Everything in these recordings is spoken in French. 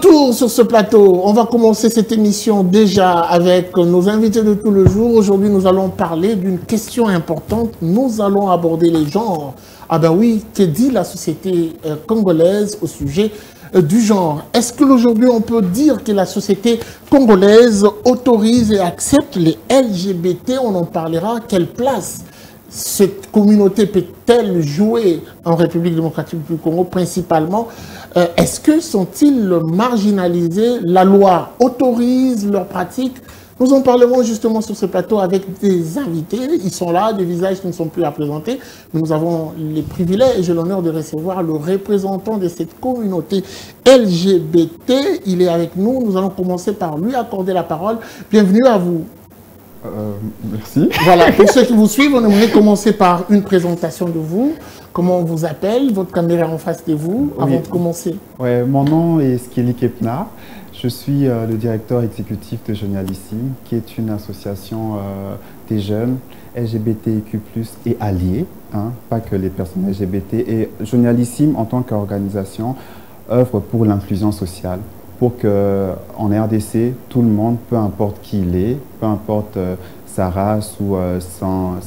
retour sur ce plateau. On va commencer cette émission déjà avec nos invités de tout le jour. Aujourd'hui, nous allons parler d'une question importante. Nous allons aborder les genres. Ah ben oui, que dit la société congolaise au sujet du genre? Est-ce qu'aujourd'hui, on peut dire que la société congolaise autorise et accepte les LGBT? On en parlera. Quelle place cette communauté peut-elle jouer en République démocratique du Congo principalement? Est-ce que sont-ils marginalisés? La loi autorise leurs pratiques? Nous en parlerons justement sur ce plateau avec des invités. Ils sont là, des visages qui ne sont plus à présenter. Nous avons les privilèges et l'honneur de recevoir le représentant de cette communauté LGBT. Il est avec nous. Nous allons commencer par lui accorder la parole. Bienvenue à vous. Merci. Voilà, pour ceux qui vous suivent, on aimerait commencer par une présentation de vous. Comment on vous appelle? Votre caméra en face de vous, avant de commencer. Ouais, mon nom est Skeli Kepna. Je suis le directeur exécutif de Jeunalissime, qui est une association des jeunes LGBTIQ+, et alliés, hein, pas que les personnes LGBT. Et Jeunalissime, en tant qu'organisation, œuvre pour l'inclusion sociale, pour qu'en RDC, tout le monde, peu importe qui il est, peu importe sa race ou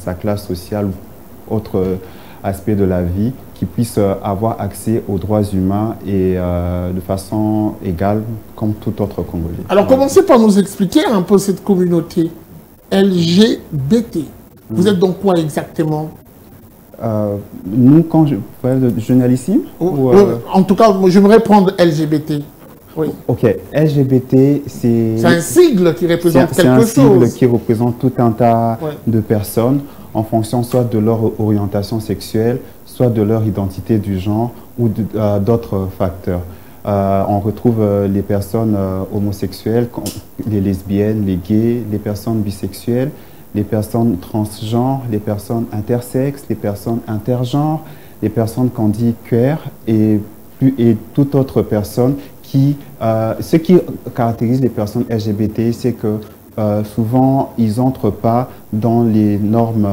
sa classe sociale ou autre aspect de la vie, qui puisse avoir accès aux droits humains et de façon égale comme tout autre Congolais. Alors, commencez par nous expliquer un peu cette communauté LGBT. Vous êtes donc quoi exactement? Nous, quand je parle de Jeunalissime en tout cas, j'aimerais prendre LGBT. Oui. Ok, LGBT, c'est un sigle qui représente quelque chose. C'est un sigle qui représente tout un tas de personnes en fonction soit de leur orientation sexuelle, soit de leur identité du genre ou d'autres facteurs. On retrouve les personnes homosexuelles, les lesbiennes, les gays, les personnes bisexuelles, les personnes transgenres, les personnes intersexes, les personnes intergenres, les personnes qu'on dit queer et toute autre personne qui... ce qui caractérise les personnes LGBT, c'est que souvent, ils n'entrent pas dans les normes,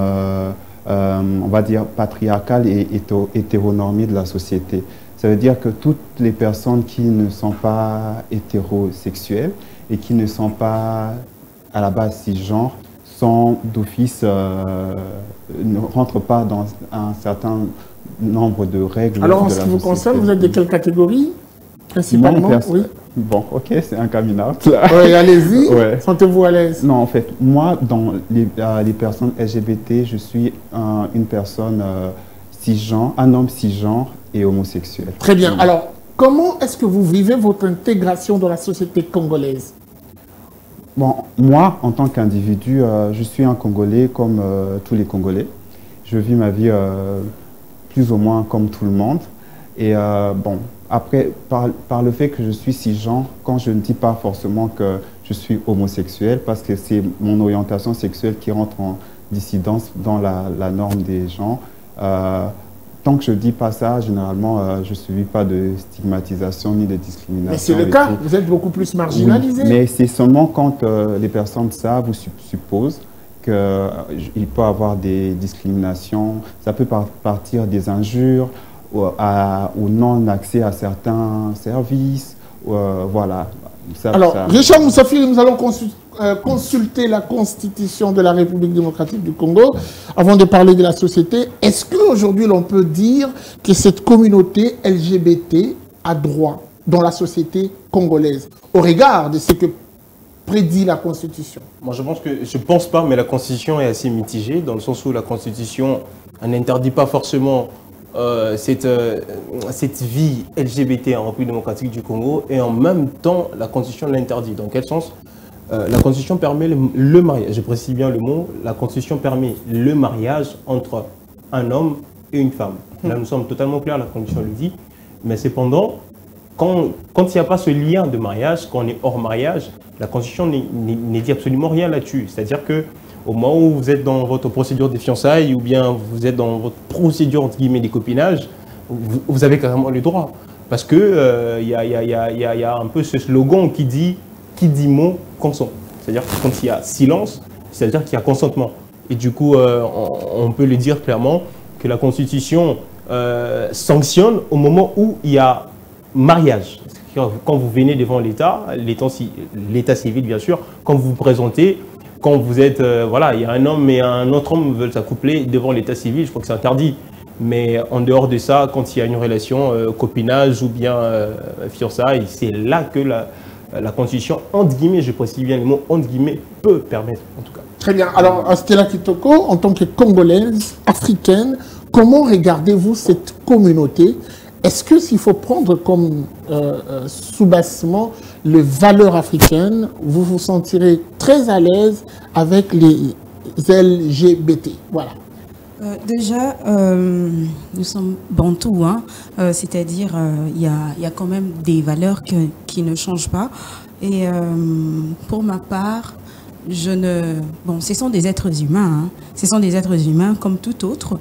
on va dire, patriarcales et hétéronormées de la société. Ça veut dire que toutes les personnes qui ne sont pas hétérosexuelles et qui ne sont pas à la base cisgenres sont d'office, ne rentrent pas dans un certain nombre de règles. Alors, en ce qui vous concerne, vous êtes de quelle catégorie principalement? Oui. Bon, ok, c'est un coming out. Oui, allez-y. Ouais. Sentez-vous à l'aise? Non, en fait, moi, dans les personnes LGBT, je suis une personne cisgenre, un homme cisgenre et homosexuel. Très bien. Alors, comment est-ce que vous vivez votre intégration dans la société congolaise? Bon, moi, en tant qu'individu, je suis un Congolais comme tous les Congolais. Je vis ma vie plus ou moins comme tout le monde. Et bon, après, par le fait que je suis cisgenre, quand je ne dis pas forcément que je suis homosexuel, parce que c'est mon orientation sexuelle qui rentre en dissidence dans la norme des gens, tant que je ne dis pas ça, généralement, je ne subis pas de stigmatisation ni de discrimination. Mais c'est le cas, vous êtes beaucoup plus marginalisé. Oui, mais c'est seulement quand les personnes savent ou supposent qu'il peut y avoir des discriminations, ça peut partir des injures, ou non-accès à certains services, voilà. Alors, Richard Moussafiri, nous allons consulter la Constitution de la République démocratique du Congo avant de parler de la société. Est-ce qu'aujourd'hui, l'on peut dire que cette communauté LGBT a droit dans la société congolaise, au regard de ce que prédit la Constitution? Moi, je pense pas, mais la Constitution est assez mitigée, dans le sens où la Constitution n'interdit pas forcément cette vie LGBT en République démocratique du Congo, et en même temps, la Constitution l'interdit. Dans quel sens? La Constitution permet le mariage, je précise bien le mot, la Constitution permet le mariage entre un homme et une femme. Là, nous sommes totalement clairs, la Constitution le dit, mais cependant, quand il n'y a pas ce lien de mariage, quand on est hors mariage, la Constitution ne dit absolument rien là-dessus. C'est-à-dire que au moment où vous êtes dans votre procédure de fiançailles ou bien vous êtes dans votre procédure entre guillemets des copinages, vous avez carrément le droit. Parce que y a un peu ce slogan qui dit mot consent. C'est-à-dire que quand il y a silence, c'est-à-dire qu'il y a consentement. Et du coup, on peut le dire clairement que la Constitution sanctionne au moment où il y a mariage. Quand vous venez devant l'État civil bien sûr, quand vous vous présentez, quand vous êtes, voilà, il y a un homme et un autre homme veulent s'accoupler devant l'État civil, je crois que c'est interdit. Mais en dehors de ça, quand il y a une relation copinage ou bien fiançailles, c'est là que la Constitution, entre guillemets, je précise bien le mot, entre guillemets, peut permettre, en tout cas. Très bien. Alors, Stella Kitoko, en tant que Congolaise, africaine, comment regardez-vous cette communauté? Est-ce que s'il faut prendre comme sous-bassement les valeurs africaines, vous vous sentirez très à l'aise avec les LGBT? Voilà. Déjà, nous sommes bantous, hein, c'est-à-dire il y a quand même des valeurs qui ne changent pas. Et pour ma part, bon, ce sont des êtres humains, hein, ce sont des êtres humains comme tout autre,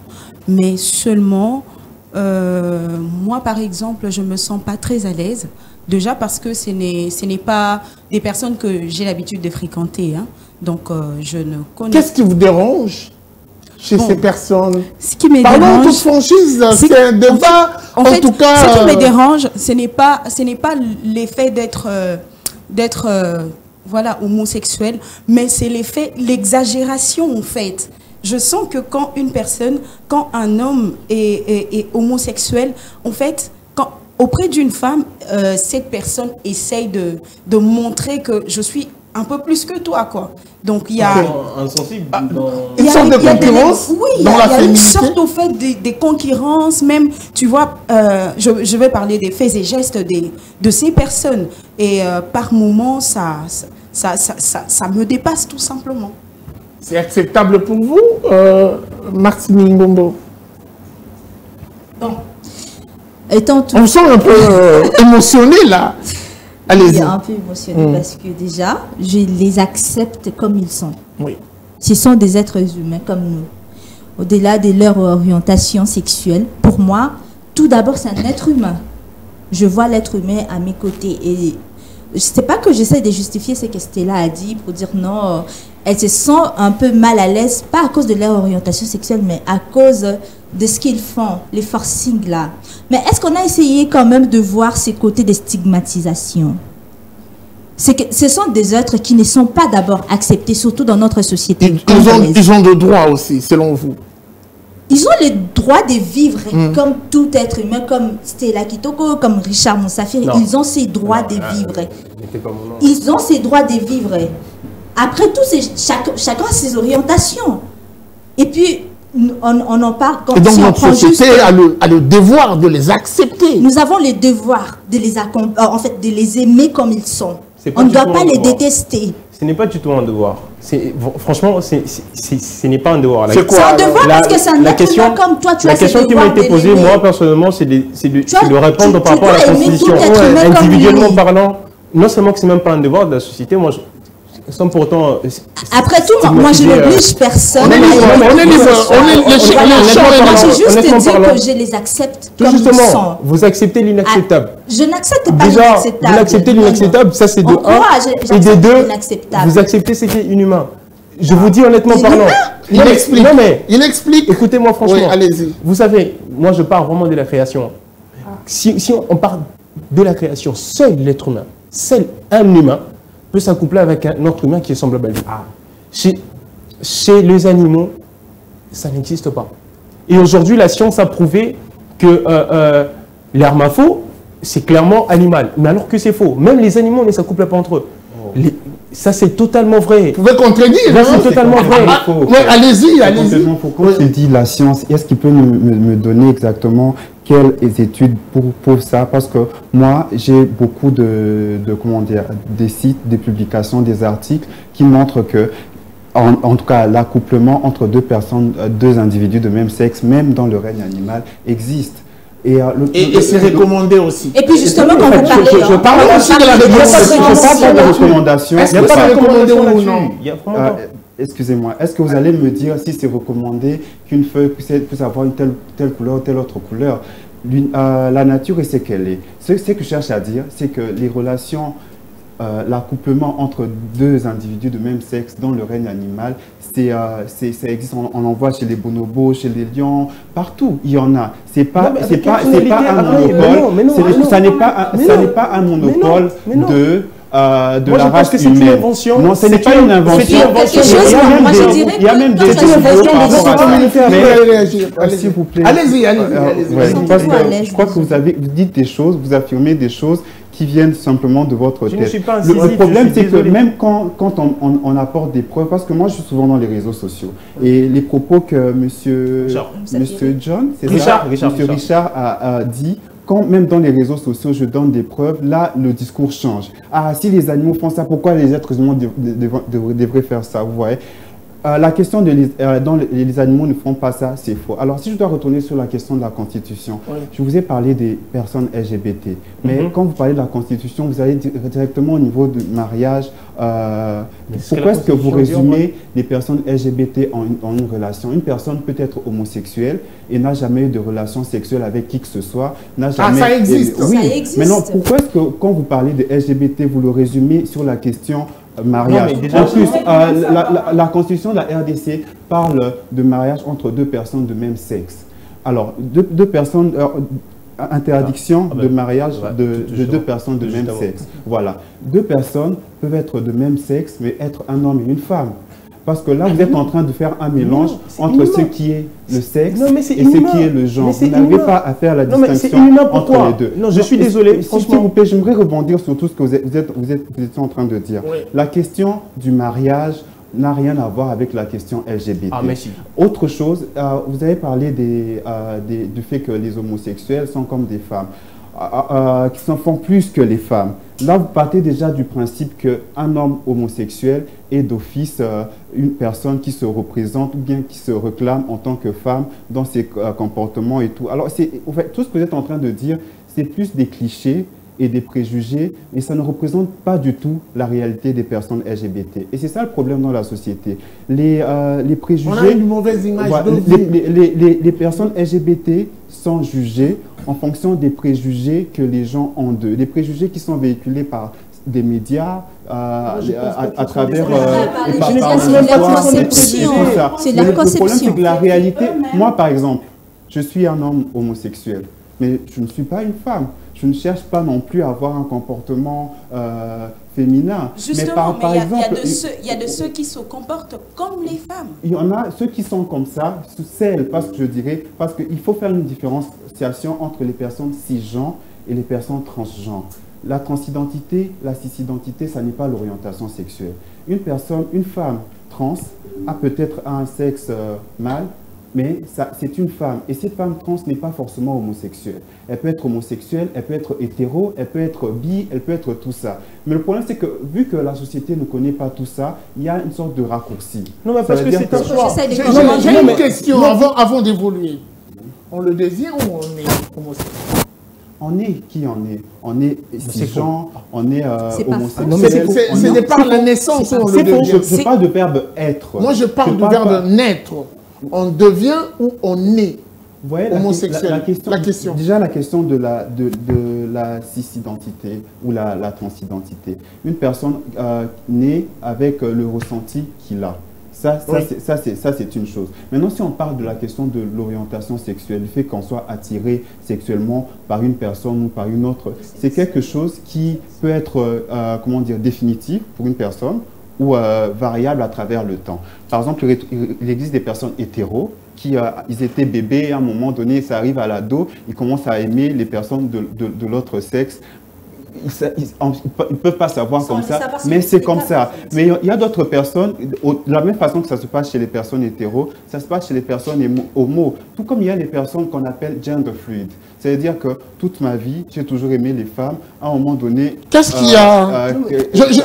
mais seulement, moi par exemple, je ne me sens pas très à l'aise, déjà parce que ce n'est pas des personnes que j'ai l'habitude de fréquenter, hein, donc je ne connais pas. Qu'est-ce qui vous dérange chez ces personnes? Ce qui me Pardon, dérange, toute franchise, c'est un débat. En fait, tout cas, ce qui me dérange, ce n'est pas l'effet d'être voilà, homosexuel, mais c'est l'exagération en fait. Je sens que quand un homme est homosexuel, en fait, auprès d'une femme, cette personne essaye de montrer que je suis un peu plus que toi, quoi. Donc il y a une sorte de concurrence dans la féminité. Il y a une sorte au fait des concurrences, même, tu vois, je vais parler des faits et gestes de ces personnes. Et par moments, ça me dépasse tout simplement. C'est acceptable pour vous, Martine Ngombo? Bon. On sent un peu émotionné là. Allez-y. Un peu émotionné parce que déjà, je les accepte comme ils sont. Oui. Ce sont des êtres humains comme nous. Au-delà de leur orientation sexuelle, pour moi, tout d'abord, c'est un être humain. Je vois l'être humain à mes côtés. Et c'est pas que j'essaie de justifier ce que Stella a dit pour dire non, elles se sentent un peu mal à l'aise, pas à cause de leur orientation sexuelle, mais à cause de ce qu'ils font, les forcings là. Mais est-ce qu'on a essayé quand même de voir ces côtés de stigmatisation? C'est que ce sont des êtres qui ne sont pas d'abord acceptés, surtout dans notre société. Ils ont de droits aussi, selon vous? Ils ont le droit de vivre comme tout être humain, comme Stella Kitoko, comme Richard Moussafir. Ils ont ces droits de vivre. Ils ont ces droits de vivre. Après tout, chacun a ses orientations. Et puis, on en parle quand et donc si notre société a le devoir de les accepter. Nous avons le devoir de les aimer comme ils sont. On ne doit pas les détester. Ce n'est pas du tout un devoir. Franchement, ce n'est pas un devoir. C'est quoi? C'est un devoir parce que c'est un être humain comme toi. La question qui m'a été posée, moi, personnellement, c'est de répondre par rapport à la Constitution. Individuellement parlant, non seulement que ce n'est même pas un devoir de la société, moi, sans pourtant... Après tout, moi, je n'oblige personne. On est libre. Je juste dire que je les accepte comme ils sont. Vous acceptez l'inacceptable. Je n'accepte pas déjà, l'inacceptable. Vous acceptez l'inacceptable, ça c'est de un. Et de deux, vous acceptez ce qui est inhumain. Je vous dis honnêtement parlant. Il explique. Non, mais il explique. Écoutez-moi franchement. Oui, allez-y. Vous savez, moi je parle vraiment de la création. Si on parle de la création, seul l'être humain, seul un humain peut s'accoupler avec un autre humain qui est semblable à lui. Chez les animaux, ça n'existe pas. Et aujourd'hui, la science a prouvé que l'hermaphrodite, c'est clairement animal. Mais alors que c'est faux. Même les animaux ne s'accouplent pas entre eux. Ça, c'est totalement vrai. Vous pouvez contredire. C'est totalement vrai. Allez-y, allez-y. Pourquoi tu dis la science? Est-ce qu'il peut me donner exactement quelles études pour ça? Parce que moi, j'ai beaucoup comment dire, des sites, des publications, des articles qui montrent que, en tout cas, l'accouplement entre deux personnes, deux individus de même sexe, même dans le règne animal, existe. Et c'est recommandé aussi. Et puis justement, quand vous parlez... Je parle aussi de la recommandation. Est-ce que c'est recommandé ou non? Excusez-moi, est-ce que vous allez me dire si c'est recommandé qu'une feuille puisse avoir une telle couleur ou telle autre couleur? La nature est ce qu'elle est. Ce que je cherche à dire, c'est que les relations l'accouplement entre deux individus de même sexe dans le règne animal, ça existe, on en voit chez les bonobos, chez les lions, partout, il y en a. C'est pas un monopole, ça n'est pas un monopole de la race humaine. Non, ce n'est pas une invention. Il y a même des s'il vous plaît. Allez-y. Je crois que vous dites des choses, vous affirmez des choses qui viennent simplement de votre tête. Le problème, c'est que même quand on apporte des preuves, parce que moi, je suis souvent dans les réseaux sociaux, et les propos que Monsieur Richard a dit, quand même dans les réseaux sociaux, je donne des preuves, là, le discours change. Ah, si les animaux font ça, pourquoi les êtres humains devraient faire ça, vous voyez? La question de les animaux ne font pas ça, c'est faux. Alors, si je dois retourner sur la question de la Constitution, je vous ai parlé des personnes LGBT. Mais quand vous parlez de la Constitution, vous allez directement au niveau du mariage. Pourquoi est-ce que vous résumez les personnes LGBT en une relation? Une personne peut être homosexuelle et n'a jamais eu de relation sexuelle avec qui que ce soit. Ça existe. Oui, ça existe. Maintenant, pourquoi est-ce que quand vous parlez de LGBT, vous le résumez sur la question mariage? En plus, la Constitution de la RDC parle de mariage entre deux personnes de même sexe. Alors, deux personnes, interdiction de mariage de deux personnes de même sexe. Voilà. Deux personnes peuvent être de même sexe, mais être un homme et une femme. Parce que là, vous êtes en train de faire un mélange entre ce qui est le sexe et ce qui est le genre. Vous n'arrivez pas à faire la distinction entre les deux. Non, je suis désolé. S'il vous plaît, j'aimerais rebondir sur tout ce que vous êtes en train de dire. Oui. La question du mariage n'a rien à voir avec la question LGBT. Ah, merci. Autre chose, vous avez parlé du fait que les homosexuels sont comme des femmes. Qui s'en font plus que les femmes. Là, vous partez déjà du principe qu'un homme homosexuel est d'office une personne qui se représente ou bien qui se réclame en tant que femme dans ses comportements et tout. Alors, en fait, tout ce que vous êtes en train de dire, c'est plus des clichés et des préjugés, mais ça ne représente pas du tout la réalité des personnes LGBT. Et c'est ça le problème dans la société. Les préjugés... On a une mauvaise image les personnes LGBT sont jugées en fonction des préjugés que les gens ont d'eux. Les préjugés qui sont véhiculés par des médias, à travers... C'est la conception. Le problème, c'est que la réalité... Moi, par exemple, je suis un homme homosexuel, mais je ne suis pas une femme. Je ne cherche pas non plus à avoir un comportement féminin. Justement, mais il y a de ceux qui se comportent comme les femmes. Il y en a ceux qui sont comme ça, parce qu'il faut faire une différenciation entre les personnes cisgenres et les personnes transgenres. La transidentité, la cisidentité, ça n'est pas l'orientation sexuelle. Une femme trans a peut-être un sexe mâle, mais c'est une femme. Et cette femme trans n'est pas forcément homosexuelle. Elle peut être homosexuelle, elle peut être hétéro, elle peut être bi, elle peut être tout ça. Mais le problème, c'est que vu que la société ne connaît pas tout ça, il y a une sorte de raccourci. Non, mais parce que c'est un choix. J'ai une question avant d'évoluer. On le désire ou on est homosexuel? On est qui on est? On est cisgenre, on est homosexuel. C'est de par la naissance on le devient. Je parle de verbe être. Moi, je parle du verbe naître. On devient ou on est homosexuel. Déjà, la question de la cisidentité ou la transidentité. Une personne naît avec le ressenti qu'il a. Ça, c'est une chose. Maintenant, si on parle de la question de l'orientation sexuelle, le fait qu'on soit attiré sexuellement par une personne ou par une autre, c'est quelque chose qui peut être, définitif pour une personne ou variable à travers le temps. Par exemple, il existe des personnes hétéros qui ils étaient bébés, et à un moment donné, ça arrive à l'ado, ils commencent à aimer les personnes de l'autre sexe. Ils ne peuvent pas savoir comme ça, mais c'est comme ça. Mais il y a d'autres personnes, de la même façon que ça se passe chez les personnes hétéros, ça se passe chez les personnes homo. Tout comme il y a les personnes qu'on appelle gender fluid. C'est-à-dire que toute ma vie, j'ai toujours aimé les femmes. À un moment donné... Qu'est-ce qu'il y a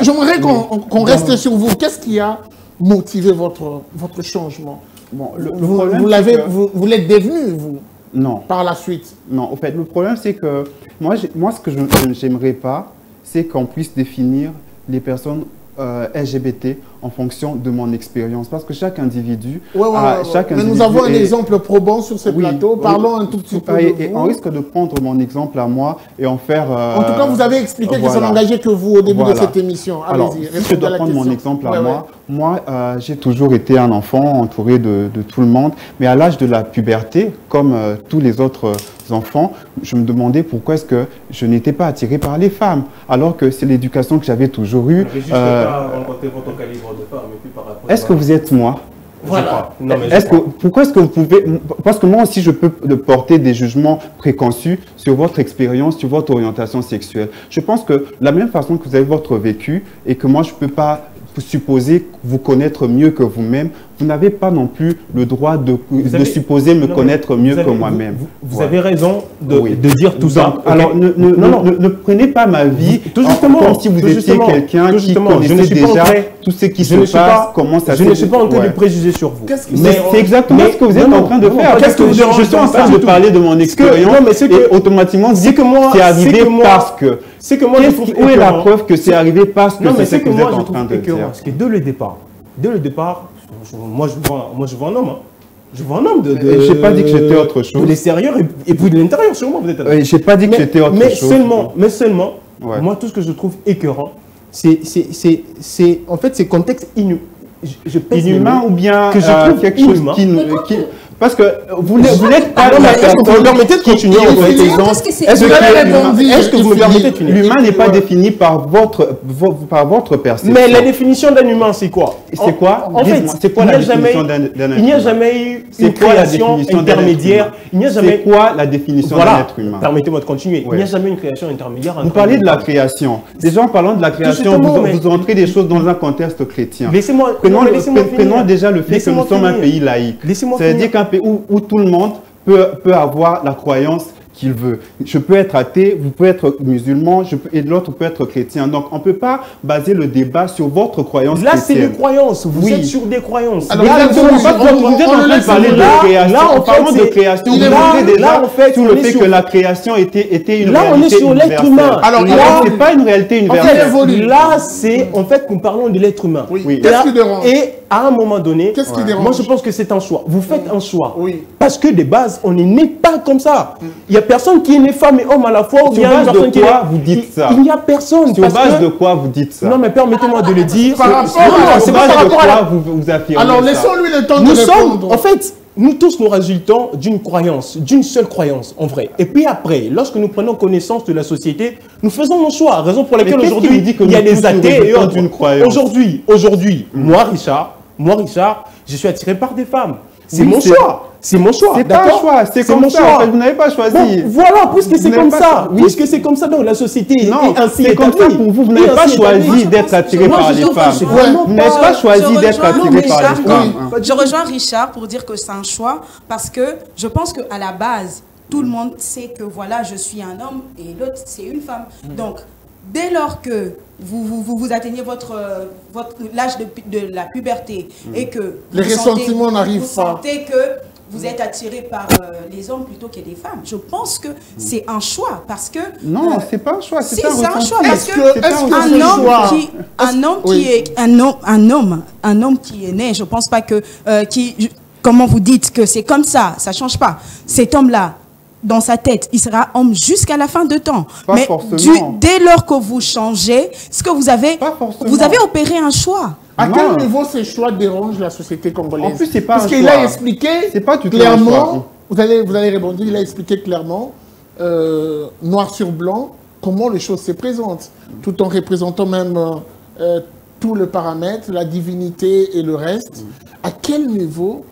J'aimerais qu'on reste sur vous. Qu'est-ce qui a motivé votre changement? Bon, vous l'êtes devenu, vous? Non. Par la suite? Non, au fait, le problème, c'est que moi ce que je n'aimerais pas, c'est qu'on puisse définir les personnes LGBT en fonction de mon expérience, parce que chaque individu Mais nous avons un exemple probant sur ce plateau. Parlons un tout petit peu et on risque de prendre mon exemple à moi et en faire... en tout cas, vous avez expliqué que ça n'engageait que vous au début de cette émission. Allez-y, si je dois prendre mon exemple à moi, j'ai toujours été un enfant entouré de tout le monde, mais à l'âge de la puberté, comme tous les autres enfants, je me demandais pourquoi est-ce que je n'étais pas attiré par les femmes, alors que c'est l'éducation que j'avais toujours eue. Est-ce que vous êtes moi? Voilà. Pourquoi est-ce que vous pouvez... Parce que moi aussi, je peux porter des jugements préconçus sur votre expérience, sur votre orientation sexuelle. Je pense que la même façon que vous avez votre vécu et que moi, je ne peux pas supposer vous connaître mieux que vous-même, vous n'avez pas non plus le droit de supposer me connaître mieux que moi-même. Vous avez raison de dire tout ça. Alors, ne prenez pas ma vie comme si vous étiez quelqu'un qui connaissait déjà tout ce qui se passe, comment ça se passe. Je ne suis pas en train de préjuger sur vous. Mais c'est exactement ce que vous êtes en train de faire. Je suis en train de parler de mon expérience et automatiquement dire que c'est arrivé parce que... Où est la preuve que c'est arrivé parce que c'est ce que vous êtes en train de dire? Parce que dès le départ, moi je vois un homme. Je vois un homme de je n'ai pas dit que j'étais autre chose. De l'extérieur et puis de l'intérieur, sûrement vous êtes. Je n'ai pas dit que j'étais autre chose. Mais seulement, moi tout ce que je trouve écœurant, c'est en fait ces contextes inhumains ou bien que je trouve quelque chose qui parce que vous n'êtes pas la personne qui permettez de continuer. Est-ce que vous me permettez de finir? L'humain n'est pas défini par votre perception. Mais la définition d'un humain, c'est quoi? C'est quoi? En fait, c'est quoi la définition d'un humain? Il n'y a jamais eu une création intermédiaire. C'est quoi la définition d'un être humain? Permettez-moi de continuer. Il n'y a jamais une création intermédiaire. Vous parlez de la création. Déjà, en parlant de la création, vous entrez des choses dans un contexte chrétien. Prenons déjà le fait que nous sommes un pays laïque. C'est-à-dire qu'un pays où tout le monde peut avoir la croyance qu'il veut. Je peux être athée, vous pouvez être musulman, et l'autre peut être chrétien. Donc, on ne peut pas baser le débat sur votre croyance chrétienne. Là, c'est des croyances. Vous êtes sur des croyances. Alors, vous êtes en train de parler de création. En parlant de création, vous êtes déjà sur le fait que la création était une réalité universelle. Là, on est sur l'être humain. Alors, là, ce n'est pas une réalité universelle. Là, c'est, en fait, nous parlons de l'être humain. Qu'est-ce qui dérange? Et à un moment donné, moi, je pense que c'est un choix. Vous faites un choix. Parce que de base, on n'est né pas comme ça. Il y a personne qui est né femme et homme à la fois. Sur base de quoi vous dites ça? Il n'y a personne. Sur base de quoi vous dites ça? Non, mais permettez-moi de le dire. Par rapport à quoi vous affirmez ça? Alors, laissons-lui le temps de répondre. En fait, nous tous, nous résultons d'une croyance, d'une seule croyance, en vrai. Et puis après, lorsque nous prenons connaissance de la société, nous faisons nos choix. Raison pour laquelle aujourd'hui, il y a des athées et autres. Aujourd'hui, moi, Richard, je suis attiré par des femmes. C'est mon choix. C'est mon choix. C'est pas un choix, c'est comme ça. Vous n'avez pas choisi. Bon, voilà, puisque c'est comme ça. Puisque c'est comme ça dans la société. Non, c'est comme ça pour vous. Vous n'avez pas choisi d'être attiré par les femmes. Vous n'avez pas choisi d'être attiré par les femmes. Je rejoins Richard pour dire que c'est un choix parce que je pense qu'à la base, tout le monde sait que voilà, je suis un homme et l'autre, c'est une femme. Donc, dès lors que vous atteignez l'âge de la puberté et que les ressentiments n'arrivent pas, vous sentez que vous êtes attiré par les hommes plutôt que les femmes. Je pense que c'est un choix parce que... Non, c'est pas un choix, c'est un choix. Parce que un homme qui est né, je pense pas que... comment vous dites que c'est comme ça, ça change pas. Cet homme-là, dans sa tête, il sera homme jusqu'à la fin de temps. Pas mais forcément. Dès lors que vous changez, ce que vous avez opéré un choix. À quel niveau ces choix dérangent la société congolaise? En plus, c'est pas parce qu'il a expliqué clairement, vous allez répondre, il a expliqué clairement, noir sur blanc, comment les choses se présentent, tout en représentant même tout le paramètre, la divinité et le reste. À quel niveau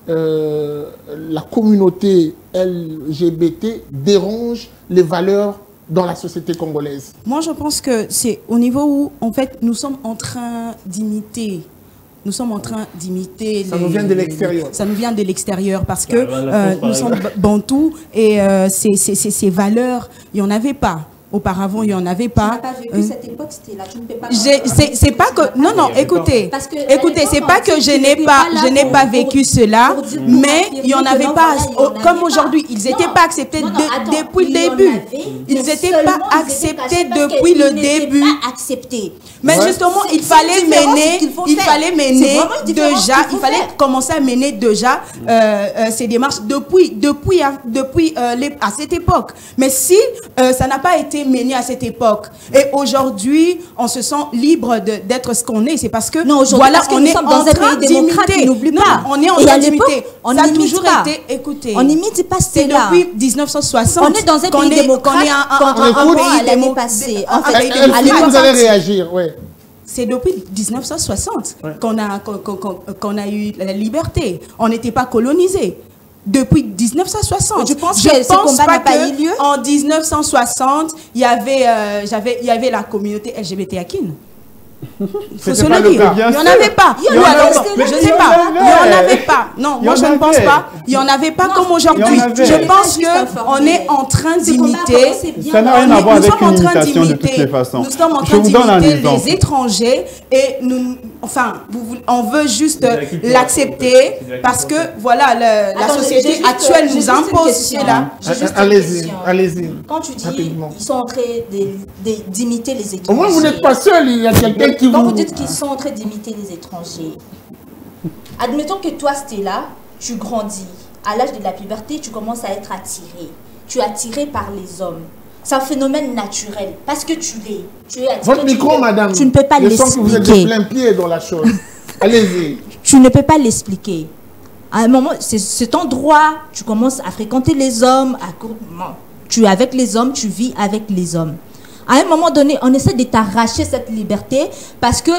la communauté LGBT dérange les valeurs dans la société congolaise? Moi, je pense que c'est au niveau où, en fait, nous sommes en train d'imiter. Nous sommes en train d'imiter... Ça nous vient de l'extérieur. Ça nous vient de l'extérieur parce que nous sommes bantous et ces valeurs, il n'y en avait pas. Auparavant, il n'y en avait pas. Tu n'as pas vécu cette époque, c'était là. Tu ne peux pas. C'est pas que non, écoutez, c'est pas que je n'ai pas vécu cela, mais il n'y en avait pas comme aujourd'hui. Ils n'étaient pas acceptés depuis le début. Ils n'étaient pas acceptés depuis le début. Mais justement, il fallait commencer à mener déjà ces démarches depuis à cette époque. Mais si ça n'a pas été mené à cette époque et aujourd'hui on se sent libre d'être ce qu'on est, c'est parce que voilà, on est dans un pays démocratique, n'oublie pas. On est en intimité. Ça a toujours été, écoutez, on n'imite pas c'est depuis 1960. On est dans un pays démocratique. L'année passée. Vous allez réagir, ouais. C'est depuis 1960 qu'on a eu la liberté. On n'était pas colonisé. Depuis 1960. Je pense que ce combat n'a pas eu lieu. En 1960, il y avait la communauté LGBTAKine. Il faut se le dire. Il n'y en avait pas. Je ne sais pas. Il n'y en avait pas. Non, moi je ne pense pas. Il n'y en avait pas comme aujourd'hui. Je pense qu'on est en train d'imiter. Ça n'a rien à voir avec une imitation de toutes les façons. Nous sommes en train d'imiter les étrangers et on veut juste l'accepter parce que voilà, la société actuelle nous impose cela. Allez-y. Quand tu dis ils sont en train d'imiter les étrangers. Au moins vous n'êtes pas seul, il y a quelqu'un qui quand vous dites qu'ils sont en train d'imiter les étrangers, admettons que toi, Stella, tu grandis. À l'âge de la puberté, tu commences à être attirée. Tu es attirée par les hommes. C'est un phénomène naturel, parce que tu l'es. Tu es attirée. Votre micro, madame. Tu ne peux pas l'expliquer. Je sens que vous êtes de plein pied dans la chose. Allez-y. Tu ne peux pas l'expliquer. À un moment, c'est cet endroit, tu commences à fréquenter les hommes. Tu es avec les hommes, tu vis avec les hommes. À un moment donné, on essaie de t'arracher cette liberté parce que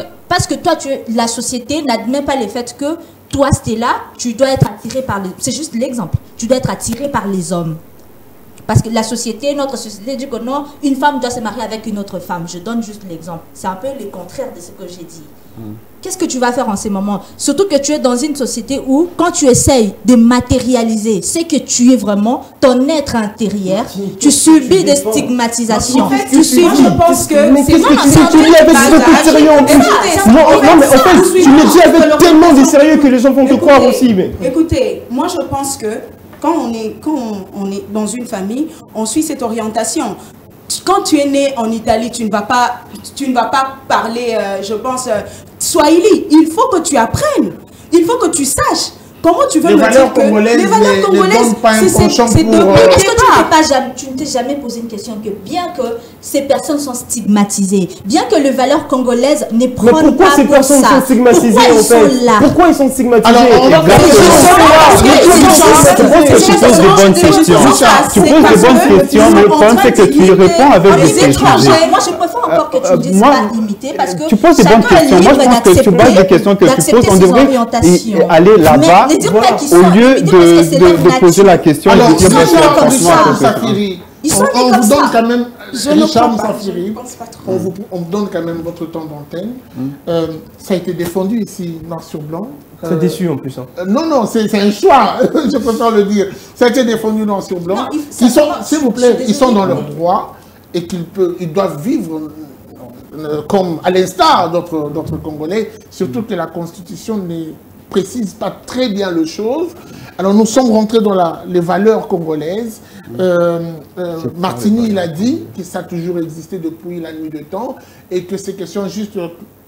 toi, la société n'admet pas le fait que toi, Stella, tu dois être attiré par les... C'est juste l'exemple. Tu dois être attiré par les hommes. Parce que notre société dit que non, une femme doit se marier avec une autre femme. Je donne juste l'exemple. C'est un peu le contraire de ce que j'ai dit. Qu'est-ce que tu vas faire en ces moments? Surtout que tu es dans une société où, quand tu essayes de matérialiser ce que tu es vraiment, ton être intérieur, tu subis des stigmatisations. Je pense que... Mais qu'est-ce que tu dis avec beaucoup de sérieux en plus? Non, mais en fait, tu le dis avec tellement de sérieux que les gens vont te croire aussi. Écoutez, moi je pense que quand on est dans une famille, on suit cette orientation. Quand tu es né en Italie, tu ne vas pas parler, je pense, Swahili. Il faut que tu apprennes. Il faut que tu saches. Comment tu veux me dire que les valeurs congolaises, c'est de tu ne t'es jamais posé une question que bien que ces personnes sont stigmatisées, bien que les valeurs congolaises ne prennent pas pour ça. Pourquoi ces personnes sont stigmatisées en fait? Pourquoi ils sont stigmatisés? Alors, on va tu poses des bonnes questions. Tu poses des bonnes questions, mais le problème c'est que tu réponds avec des questions. Moi, je préfère encore que tu ne dises pas imiter parce que tu poses des bonnes questions. Moi, je pense que tu bases des questions que tu poses. On devrait aller là-bas. Au lieu de poser la question, alors, de dire on vous donne quand même, Richard Moussafiri, on vous donne quand même votre temps d'antenne. Ça a été défendu ici, noir sur blanc. Très déçu en plus. Non, c'est un choix, je préfère le dire. Ça a été défendu noir sur blanc. S'il vous plaît, ils sont dans leurs droits et qu'ils doivent vivre comme à l'instar d'autres Congolais, surtout que la Constitution ne précise pas très bien les choses. Alors nous sommes rentrés dans les valeurs congolaises. Martini, il a dit que ça a toujours existé depuis la nuit de temps et que c'est question juste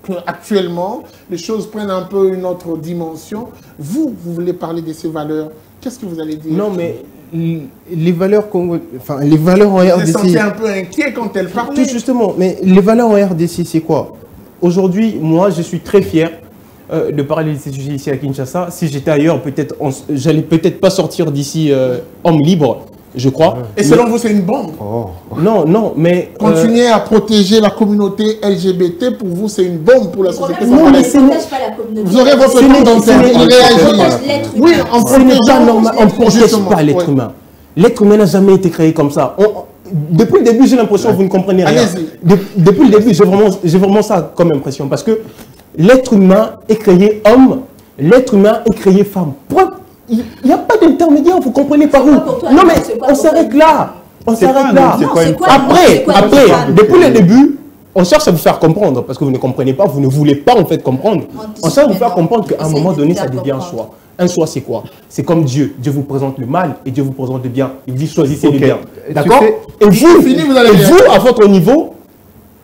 qu'actuellement, les choses prennent un peu une autre dimension. Vous voulez parler de ces valeurs. Qu'est-ce que vous allez dire? Non, mais les valeurs congolaises, enfin les valeurs en RDC... Vous vous sentez un peu inquiet quand elle parlait. Tout justement, mais les valeurs en RDC, c'est quoi? Aujourd'hui, moi, je suis très fier de parler de ces sujets ici à Kinshasa. Si j'étais ailleurs, j'allais peut-être pas sortir d'ici homme libre, je crois. Et selon vous, c'est une bombe? Non, mais... Continuer à protéger la communauté LGBT, pour vous, c'est une bombe pour la société. Non, mais ça ne protège pas la communauté. Vous aurez votre temps d'antenne, réagir. Oui, on ne protège pas l'être humain. L'être humain n'a jamais été créé comme ça. Depuis le début, j'ai l'impression que vous ne comprenez rien. Depuis le début, j'ai vraiment ça comme impression. Parce que l'être humain est créé homme, l'être humain est créé femme. Il n'y a pas d'intermédiaire, vous comprenez par où? Non mais on s'arrête là. On s'arrête là. Après, depuis le début, on cherche à vous faire comprendre, parce que vous ne comprenez pas, vous ne voulez pas en fait comprendre. On cherche à vous faire comprendre qu'à un moment donné, ça devient un choix. Un choix, c'est quoi? C'est comme Dieu. Dieu vous présente le mal et Dieu vous présente le bien. Il dit choisissez le bien. D'accord? Et vous, à votre niveau,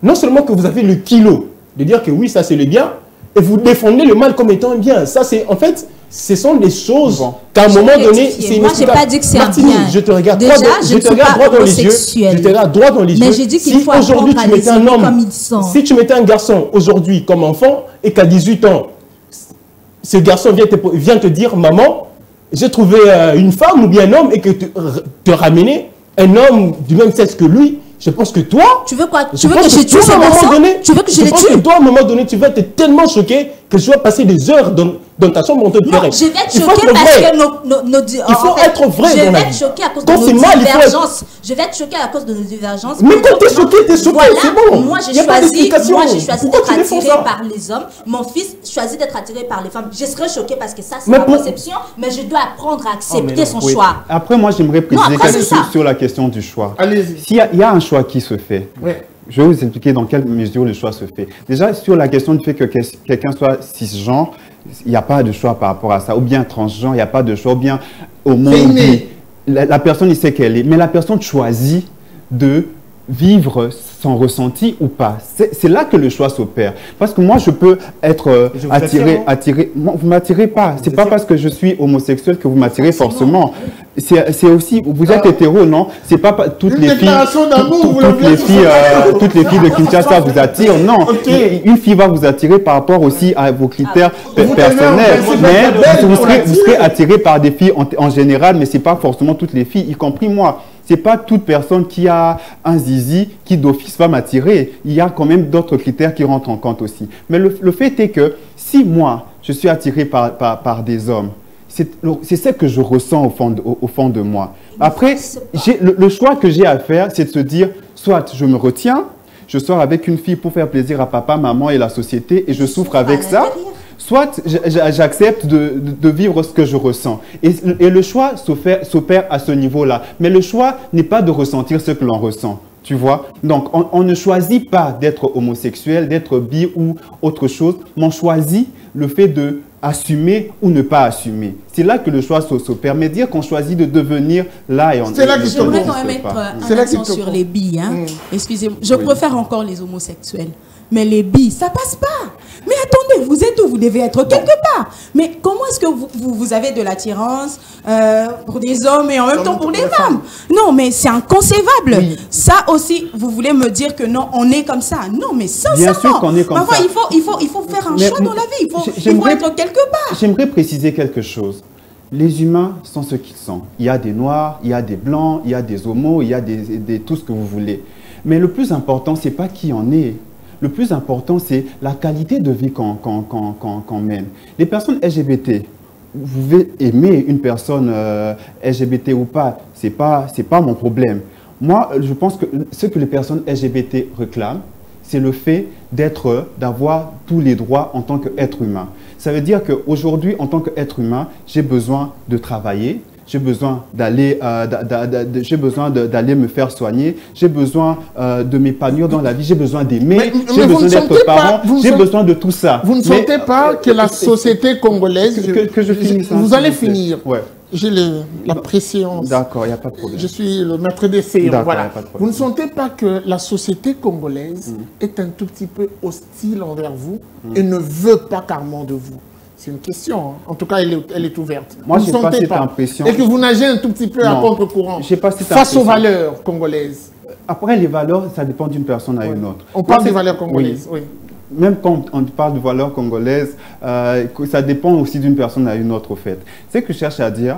non seulement que vous avez le kilo de dire que oui, ça c'est le bien, et vous défendez le mal comme étant un bien. Ça, c'est en fait, ce sont des choses qu'à un moment donné, c'est moi, je n'ai pas dit que c'est un bien. Je te regarde déjà, droit dans les yeux. Je te regarde droit dans les yeux. Mais j'ai dit qu'il faut aujourd'hui apprendre à les aimer comme ils sont. Si tu mettais un garçon aujourd'hui comme enfant et qu'à 18 ans, ce garçon vient te dire, maman, j'ai trouvé une femme ou bien un homme et que te ramener un homme du même sexe que lui, je pense que toi... Tu veux quoi? Tu veux que je tue ce garçon? Tu veux que je les tue? Je pense que toi, à un moment donné, tu vas être tellement choqué que tu vas passer des heures dans ta chambre, on te pleurer. Je vais être choqué parce que il faut être vrai. Je vais être choqué à cause de nos divergences. Je vais être choqué à cause de nos divergences. Mais quand tu es choqué, c'est bon. Moi, j'ai choisi d'être attiré par les hommes. Mon fils choisit d'être attiré par les femmes. Je serai choqué parce que ça, c'est ma conception. Mais je dois apprendre à accepter son choix. Après, moi, j'aimerais préciser quelque chose sur la question du choix. Allez-y. S'il y a un choix qui se fait, je vais vous expliquer dans quelle mesure le choix se fait. Déjà, sur la question du fait que quelqu'un soit cisgenre, il n'y a pas de choix par rapport à ça. Ou bien transgenre, il n'y a pas de choix. Ou bien homo, la personne, il sait qu'elle est. Mais la personne choisit de vivre son ressenti ou pas. C'est là que le choix s'opère. Parce que moi, je peux être attiré. Moi, vous ne m'attirez pas. Ce n'est pas parce que je suis homosexuel que vous m'attirez forcément. C'est aussi, vous êtes hétéro, non? C'est pas toutes les filles. Toutes les filles de Kinshasa vous attirent, non. Une fille va vous attirer par rapport aussi à vos critères personnels. Mais vous serez attiré par des filles en général, mais ce n'est pas forcément toutes les filles, y compris moi. Ce n'est pas toute personne qui a un zizi qui d'office va m'attirer. Il y a quand même d'autres critères qui rentrent en compte aussi. Mais le fait est que si moi, je suis attiré par des hommes, c'est ce que je ressens au fond de moi. Après, le choix que j'ai à faire, c'est de se dire, soit je me retiens, je sors avec une fille pour faire plaisir à papa, maman et la société, et je souffre avec ça. Soit j'accepte de vivre ce que je ressens. Et le choix s'opère à ce niveau-là. Mais le choix n'est pas de ressentir ce que l'on ressent. Tu vois? Donc, on ne choisit pas d'être homosexuel, d'être bi ou autre chose. Mais on choisit le fait de assumer ou ne pas assumer. C'est là que le choix s'opère. Mais dire qu'on choisit de devenir là et on... J'aimerais quand même mettre un accent sur les bi. Excusez-moi. Je préfère encore les homosexuels. Mais les bi, ça passe pas. Mais attendez, vous êtes où? Vous devez être quelque part. Mais comment est-ce que vous avez de l'attirance pour des hommes et en même temps pour les femmes? Non, mais c'est inconcevable. Oui. Ça aussi, vous voulez me dire que non, on est comme ça? Non, mais sincèrement. Bien sûr qu'on est comme ça. Il faut faire un choix dans la vie. Il faut être quelque part. J'aimerais préciser quelque chose. Les humains sont ce qu'ils sont. Il y a des noirs, il y a des blancs, il y a des homos, il y a tout ce que vous voulez. Mais le plus important, ce n'est pas qui on est. Le plus important, c'est la qualité de vie qu'on mène. Les personnes LGBT, vous pouvez aimer une personne LGBT ou pas, c'est pas mon problème. Moi, je pense que ce que les personnes LGBT réclament, c'est le fait d'avoir tous les droits en tant qu'être humain. Ça veut dire qu'aujourd'hui, en tant qu'être humain, j'ai besoin de travailler, j'ai besoin d'aller me faire soigner, j'ai besoin de m'épanouir dans la vie, j'ai besoin d'aimer, j'ai besoin d'être parent, j'ai besoin de tout ça. Vous ne sentez pas que la société congolaise... Que je finisse. Vous allez finir. Ouais. J'ai la préséance. D'accord, il n'y a pas de problème. Je suis le maître des séances. Voilà. Pas de problème. Vous ne sentez pas que la société congolaise est un tout petit peu hostile envers vous et ne veut pas carrément de vous? C'est une question. Hein. En tout cas, elle est ouverte. Moi, je n'ai pas cette impression. Et que vous nagez un tout petit peu à contre-courant face aux valeurs congolaises. Après, les valeurs, ça dépend d'une personne à une autre. On parle des valeurs congolaises, oui. Même quand on parle de valeurs congolaises, ça dépend aussi d'une personne à une autre, au fait. Ce que je cherche à dire,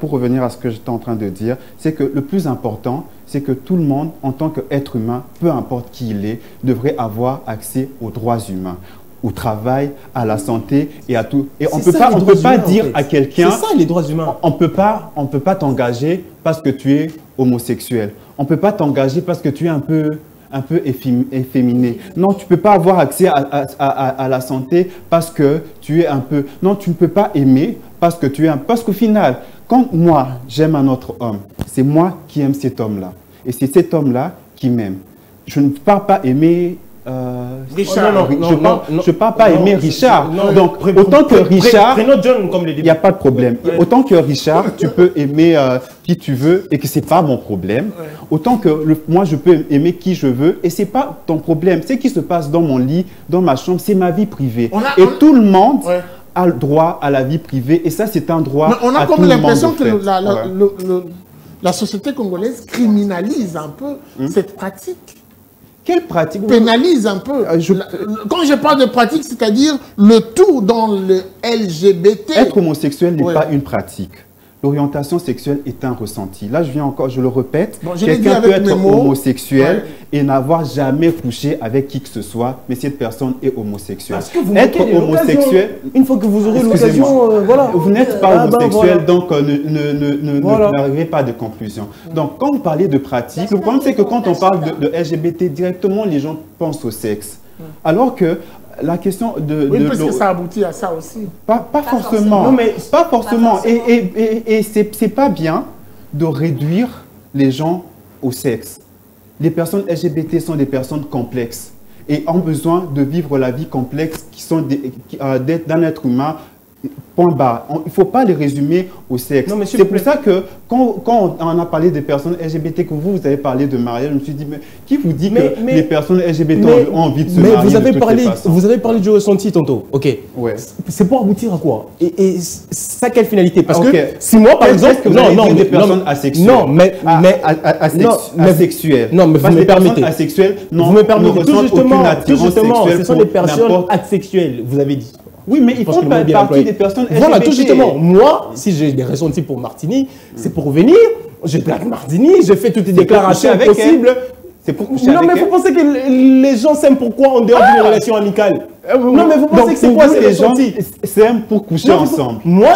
pour revenir à ce que j'étais en train de dire, c'est que le plus important, c'est que tout le monde, en tant qu'être humain, peu importe qui il est, devrait avoir accès aux droits humains, au travail, à la santé et à tout. Et on ne peut pas dire à quelqu'un... C'est ça, les droits humains. On peut pas t'engager parce que tu es homosexuel. On ne peut pas t'engager parce que tu es un peu efféminé. Non, tu ne peux pas avoir accès à la santé parce que tu es un peu... Non, tu ne peux pas aimer parce que tu es un... Parce qu'au final, quand moi, j'aime un autre homme, c'est moi qui aime cet homme-là. Et c'est cet homme-là qui m'aime. Je ne parle pas aimer... Richard. Je ne parle pas aimer Richard. Donc, autant que Richard, il n'y a pas de problème. Autant que Richard, tu peux aimer qui tu veux et que ce n'est pas mon problème. Autant que moi, je peux aimer qui je veux et ce n'est pas ton problème. Ce qui se passe dans mon lit, dans ma chambre, c'est ma vie privée. Tout le monde a le droit à la vie privée et ça, c'est un droit à tout le monde. On a comme l'impression que la société congolaise criminalise un peu cette pratique. Quelle pratique? Pénalise un peu. Quand je parle de pratique, c'est-à-dire le tout dans le LGBT. Être homosexuel n'est pas une pratique. L'orientation sexuelle est un ressenti. Là, je le répète, quelqu'un peut être homosexuel et n'avoir jamais couché avec qui que ce soit, mais cette personne est homosexuelle. Être homosexuel, une fois que vous aurez l'occasion, voilà. Vous n'êtes pas homosexuel, donc n'arrivez pas de conclusion. Donc, quand vous parlez de pratique, le problème c'est que quand on parle de LGBT, directement les gens pensent au sexe. Alors que la question de... Oui, parce que ça aboutit à ça aussi. Pas forcément. Non, mais pas forcément. Et c'est pas bien de réduire les gens au sexe. Les personnes LGBT sont des personnes complexes et ont besoin de vivre la vie complexe d'un être humain. Point barre. Il ne faut pas les résumer au sexe. C'est pour ça que quand on a parlé des personnes LGBT, que vous avez parlé de mariage, je me suis dit, mais qui vous dit que les personnes LGBT ont envie de se marier? Vous avez parlé du ressenti tantôt. Ok. Ouais. C'est pour aboutir à quoi? Et ça, quelle finalité? Parce que si moi, par exemple, des personnes asexuelles. Non, mais asexuelles. Non, mais vous me permettez. Asexuelles, vous me permettez. Tout justement, ce sont des personnes asexuelles, vous avez dit. Oui, mais ils font partie des personnes LGBT. Voilà, tout justement. Moi, si j'ai des ressentis pour Martini, c'est pour venir, je plaque Martini, je fais toutes les déclarations possibles. C'est pour coucher avec elle. Non, mais vous pensez que les gens s'aiment pourquoi en dehors d'une relation amicale? Non, mais vous pensez que c'est quoi ces ressentis? S'aiment pour coucher ensemble. Moi,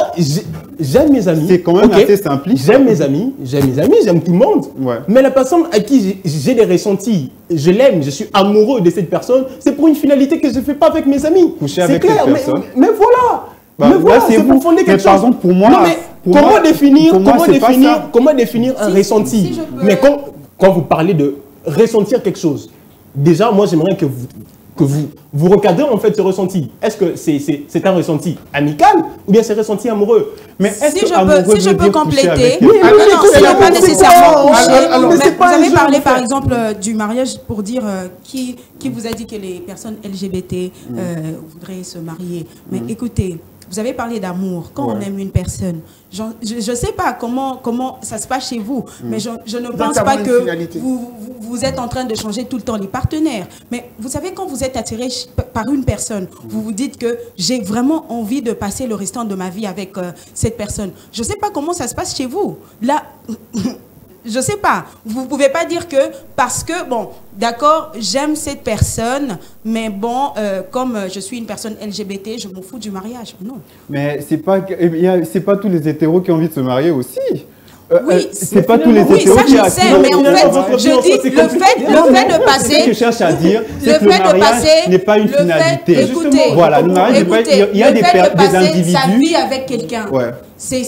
j'aime mes amis. C'est quand même assez simpliste. J'aime mes amis, j'aime tout le monde. Mais la personne à qui j'ai des ressentis, je l'aime, je suis amoureux de cette personne, c'est pour une finalité que je ne fais pas avec mes amis. Coucher avec cette personne. Mais voilà. Mais voilà, c'est pour fonder quelque chose. Par exemple, pour moi, non, mais comment définir un ressenti? Mais quand vous parlez de ressentir quelque chose, déjà, moi, j'aimerais que vous recadrez en fait ce ressenti. Est-ce que c'est un ressenti amical ou bien c'est un ressenti amoureux? Mais si je peux compléter, non, ce n'est pas nécessairement coucher. Vous avez parlé par exemple du mariage pour dire qui vous a dit que les personnes LGBT voudraient se marier. Mais écoutez, vous avez parlé d'amour. Quand on aime une personne, je ne sais pas comment ça se passe chez vous, mais je ne pense pas que vous êtes en train de changer tout le temps les partenaires. Mais vous savez, quand vous êtes attiré par une personne, vous vous dites que j'ai vraiment envie de passer le restant de ma vie avec cette personne. Je ne sais pas comment ça se passe chez vous. Là... Je sais pas. Vous ne pouvez pas dire que parce que, bon, d'accord, j'aime cette personne, mais bon, comme je suis une personne LGBT, je m'en fous du mariage. Non. Mais c'est pas tous les hétéros qui ont envie de se marier aussi. Oui, c'est pas tous les hétéros qui... Oui, ça je sais, mais en fait, je dis, le fait de passer... Ce que je cherche à dire, c'est que le mariage n'est pas une finalité. Écoutez, voilà, le mariage n'est pas... Il y a des individus... sa vie avec quelqu'un. C'est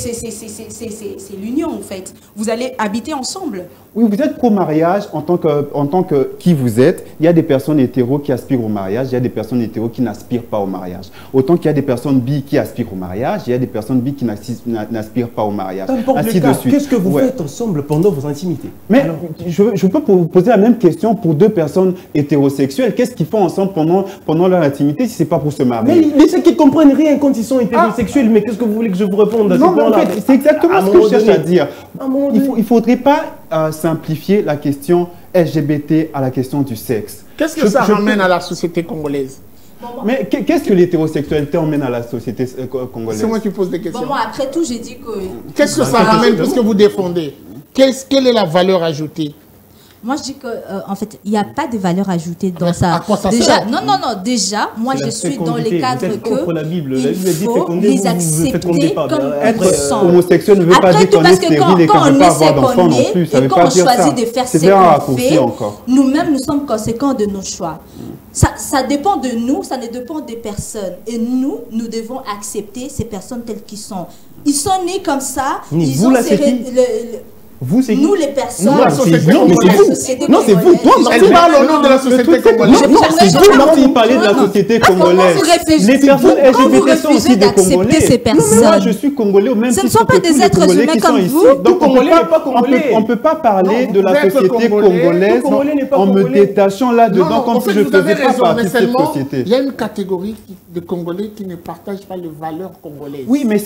l'union, en fait. Vous allez habiter ensemble. Oui, vous êtes pro-mariage en tant que qui vous êtes. Il y a des personnes hétéros qui aspirent au mariage, il y a des personnes hétéros qui n'aspirent pas au mariage. Autant qu'il y a des personnes bi qui aspirent au mariage, il y a des personnes bi qui n'aspirent pas au mariage. Ainsi de suite. Qu'est-ce que vous faites ensemble pendant vos intimités? Mais alors, je peux vous poser la même question pour deux personnes hétérosexuelles. Qu'est-ce qu'ils font ensemble pendant leur intimité si ce n'est pas pour se marier? Mais ceux qui ne comprennent rien quand ils sont hétérosexuels, mais qu'est-ce que vous voulez que je vous réponde? Non, mais en fait, c'est exactement ce que je cherche à dire. Il ne faudrait pas simplifier la question LGBT à la question du sexe. Qu'est-ce que ça ramène à la société congolaise? Mais qu'est-ce que l'hétérosexualité emmène à la société congolaise? C'est moi qui pose des questions. Bon, moi, après tout, j'ai dit que... Qu'est-ce que ça ramène pour ce que vous défendez? Quelle est la valeur ajoutée? Moi, je dis que en fait, il n'y a pas de valeur ajoutée dans ça. À quoi ça déjà, sert? non. Déjà, moi, je suis dans les cadres que la Bible. il faut les accepter comme être homosexuel ne veut pas dire qu'on est stérile et qu'on ne veut pas avoir d'enfants non plus. Ça veut pas dire ça. Quand on choisit de faire ce qu'on fait, nous-mêmes, nous sommes conséquents de nos choix. Ça dépend de nous, ça ne dépend des personnes. Et nous devons accepter ces personnes telles qu'elles sont. Ils sont nés comme ça. Vous, là, c'est qui? Vous, c'est Nous, les personnes. Non, c'est vous. Non, mais c'est vous. Non, c'est vous. Toi, Elle parle au nom de la société congolaise. Non, c'est vous, Martine, parlez de la société congolaise. Les personnes LGBT sont aussi des Congolais. Ces personnes. Moi, je suis Congolais au même titre que tous les Congolais. Ce ne sont pas des êtres humains comme vous. Donc, on ne peut pas parler de la société congolaise en me détachant là-dedans comme si je ne faisais pas partie de cette société. Il y a une catégorie de Congolais qui ne partagent pas les valeurs congolaises. Oui, mais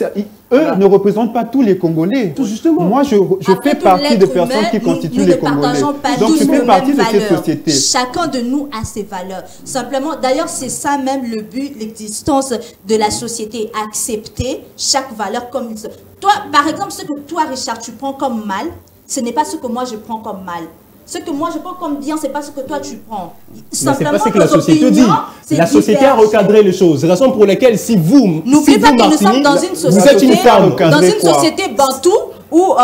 eux ne représentent pas tous les Congolais. Tout justement. Moi, je fais partie des personnes qui constituent les Congolais. Donc, je fais partie de cette société. Chacun de nous a ses valeurs. Simplement, d'ailleurs, c'est ça même le but, l'existence de la société. Accepter chaque valeur comme il se... Toi, par exemple, ce que toi, Richard, tu prends comme mal, ce n'est pas ce que moi, je prends comme mal. Ce que moi je prends comme bien, c'est pas ce que toi tu prends. Simplement, c'est pas ce que la société dit. La société a recadré les choses. Raison pour laquelle si vous, n'oubliez pas que nous sommes dans une société, vous êtes une femme, dans une société bantou où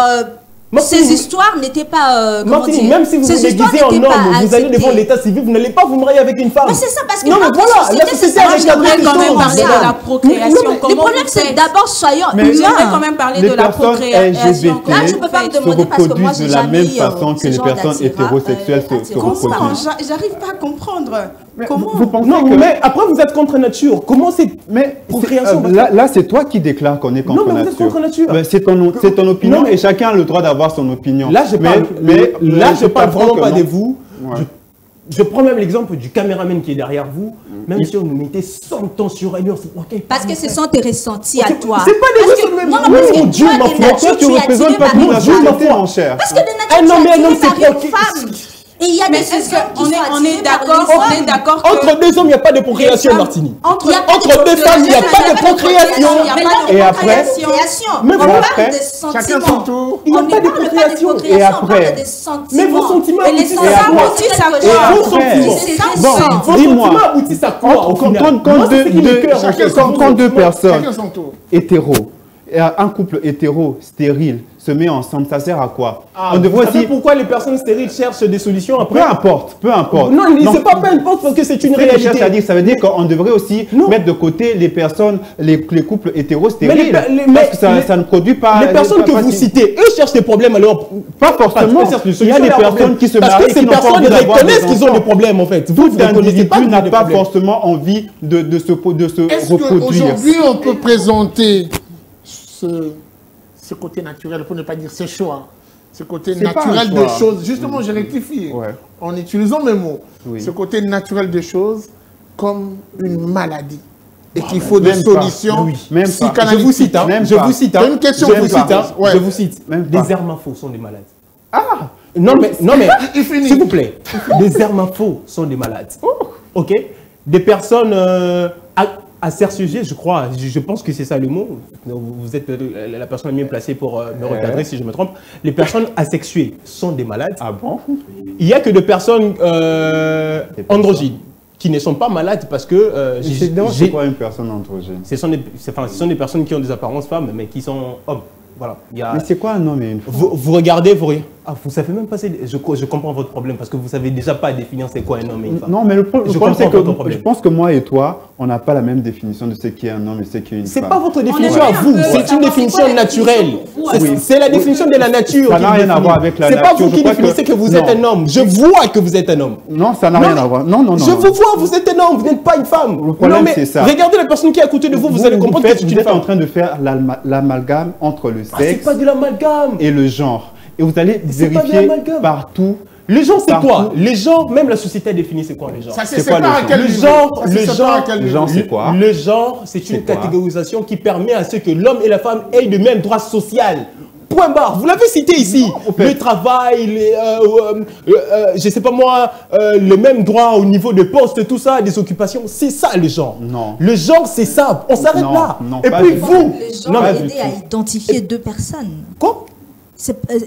ces histoires n'étaient pas. Martine, même si vous vous déguisez en homme, vous allez devant l'état civil, vous n'allez pas vous marier avec une femme. Mais c'est ça, parce que non, mais voilà, la société a recadré les quand même parler choses. de la procréation. Le problème, c'est d'abord soyons humains. J'aimerais quand même parler de la procréation. Là, je peux pas me demander parce que moi, j'ai de la jamais même façon que les personnes hétérosexuelles se reproduisent. J'arrive pas à comprendre. Comment vous pensez non, mais après vous êtes contre nature. Comment c'est procréation là, c'est toi qui déclares qu'on est contre nature. Non, mais vous êtes contre nature. C'est ton opinion et chacun a le droit d'avoir son opinion. Là, je parle vraiment pas de vous. Ouais. Je prends même l'exemple du caméraman qui est derrière vous. Même si on nous mettait 100 ans sur elle, parce que ce sont tes ressentis à toi. C'est pas des ressentis, mais mon Dieu, ma foi, tu représentes pas toute la société, mon cher. Parce que de nature, tu es attiré par une femme. Et il y a des on est d'accord entre deux hommes, il n'y a pas de procréation, Martini. Entre deux femmes, il n'y a pas de procréation. Et après, chacun son tour. Il n'y a pas de procréation. Et après, mais vos sentiments aboutissent à quoi? Vos sentiments. Bon, dis-moi, aboutissent à quoi? Quand deux personnes hétéros, un couple hétéro stérile se met ensemble, ça sert à quoi? On devrait aussi... Pourquoi les personnes stériles cherchent des solutions après? Peu importe. Non, c'est pas peu importe parce que c'est une réalité. Ça veut dire qu'on devrait aussi mettre de côté les personnes, les couples hétéro stériles. Parce que ça ne produit pas... Les personnes que vous citez, eux cherchent des problèmes alors? Pas forcément. Il y a des personnes qui se marient qui n'ont pas envie d'avoir des enfants. Parce que ces personnes reconnaissent qu'ils ont des problèmes en fait. Tout individu n'a pas forcément envie de se reproduire. Est-ce qu'aujourd'hui on peut présenter ce côté naturel, pour ne pas dire ce choix, ce côté naturel des choses, justement je rectifie, en utilisant mes mots, ce côté naturel des choses comme une maladie et qu'il faut des solutions psychanalytiques. Je vous cite, une question, je vous cite, les hermaphos sont des malades. Ah non mais s'il vous plaît, les hermaphos sont des malades. Ok, des personnes à ce sujet, je crois, je pense que c'est ça le mot, vous êtes la personne la mieux placée pour me recadrer si je me trompe, les personnes asexuées sont des malades. Ah bon? Il n'y a que des personnes androgynes qui ne sont pas malades parce que... c'est quoi une personne androgyne? Ce sont des personnes qui ont des apparences femmes mais qui sont hommes. Voilà. Mais c'est quoi un homme et une femme? Vous regardez, vous savez même pas, je comprends votre problème parce que vous savez déjà pas définir c'est quoi un homme et une femme. Non, mais le problème c'est que je pense que moi et toi, on n'a pas la même définition de ce qu'est un homme et ce qu'est une femme. C'est pas votre définition à vous, c'est une définition naturelle. C'est la définition de la nature. Ça n'a rien à voir avec la nature. C'est pas vous qui définissez que vous êtes un homme. Je vois que vous êtes un homme. Non, ça n'a rien à voir. Non. Je vous vois, vous êtes un homme, vous n'êtes pas une femme. Le problème c'est ça. Regardez la personne qui est à côté de vous, vous allez comprendre que c'est une femme. Vous êtes en train de faire l'amalgame entre le sexe. C'est pas de l'amalgame. Et le genre. Et vous allez vérifier partout. Le genre, c'est quoi? Les genres, même la société a défini c'est quoi les genres. C'est quoi le genre, c'est quoi? Le genre, c'est une catégorisation qui permet à ce que l'homme et la femme aient le même droit social. Point barre. Vous l'avez cité ici. Le travail, je sais pas moi, le même droit au niveau de poste, tout ça, des occupations. C'est ça le genre. Non. Le genre, c'est ça. On s'arrête là. Non, et puis vous. Le genre aide à identifier deux personnes. Quoi?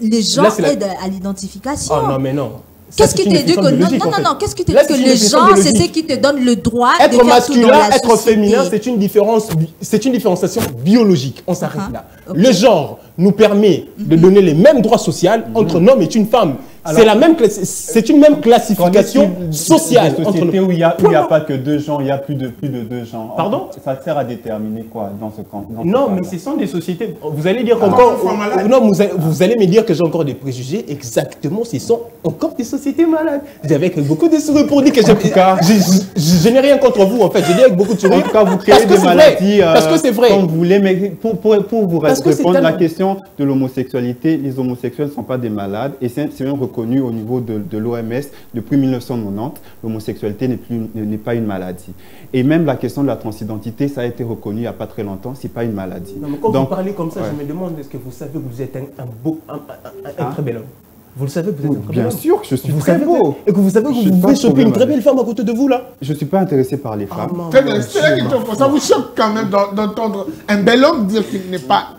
Les gens aident à l'identification. Oh non, mais non. Qu'est-ce qui te dit que non, qu'est-ce qui te dit que le genre, c'est ce qui te donne le droit de être masculin, être féminin, c'est une différenciation biologique. On s'arrête là. Le genre nous permet de donner les mêmes droits sociaux entre un homme et une femme. C'est la même, c'est une même classification sociale. Des sociétés où il n'y a pas que deux genres, il y a plus de deux genres. Pardon? Ça sert à déterminer quoi dans ce camp? Non, mais ce sont des sociétés. Vous allez dire encore. Non, vous allez me dire que j'ai encore des préjugés. Exactement, ce sont encore des sociétés malades. Avec beaucoup de sourires pour dire que je n'ai rien contre vous en fait. Je dis avec beaucoup de sourires. En tout cas, vous créez des maladies. Parce que c'est vrai. Quand vous voulez, mais pour vous répondre à la question de l'homosexualité, les homosexuels ne sont pas des malades et c'est même reconnu au niveau de l'OMS depuis 1990. L'homosexualité n'est pas une maladie. Et même la question de la transidentité, ça a été reconnu il n'y a pas très longtemps, c'est pas une maladie. Non, mais quand vous parlez comme ça, je me demande, est-ce que vous savez que vous êtes un très bel homme? Vous le savez, vous êtes un très bel homme. Bien sûr que je suis très beau. Et que vous savez que vous pouvez choper une très belle femme à côté de vous, là. Je ne suis pas intéressé par les femmes. Très bien. Ça vous choque quand même d'entendre un bel homme dire qu'il n'est pas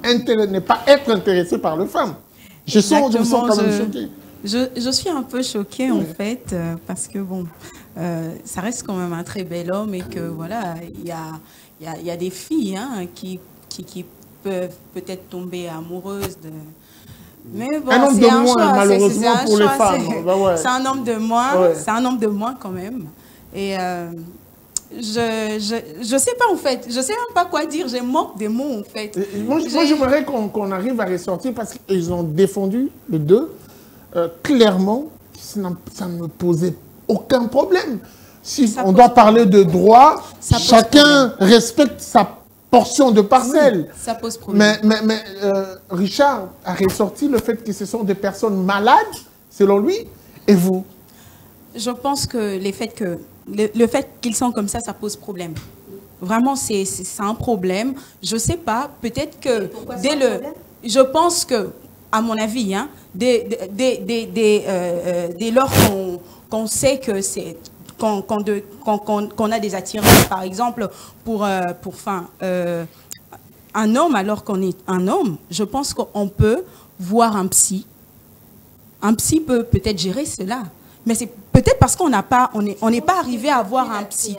être intéressé par les femmes. Je me sens quand même choqué. Je suis un peu choquée en fait, parce que bon, ça reste quand même un très bel homme et que voilà, il y a des filles qui peuvent peut-être tomber amoureuses de... Mais bon, un homme de moins, malheureusement pour les femmes. C'est un homme de moins, c'est un homme de moins quand même. Et je sais pas en fait, je sais même pas quoi dire, j'ai manque des mots en fait. Moi j'aimerais qu'on arrive à ressortir parce qu'ils ont défendu les deux clairement, ça ne me posait aucun problème. Si on doit parler de droit, chacun respecte sa portion de parcelle. Oui, ça pose problème. Mais Richard a ressorti le fait que ce sont des personnes malades, selon lui, et vous? Je pense que le fait qu'ils sont comme ça pose problème. Vraiment, c'est un problème. Je sais pas, peut-être que je pense que, à mon avis, dès lors qu'on sait que c'est qu'on a des attirances, par exemple, pour un homme, alors qu'on est un homme, je pense qu'on peut voir un psy. Un psy peut peut-être gérer cela. Mais c'est peut-être parce qu'on n'est pas arrivé à avoir un psy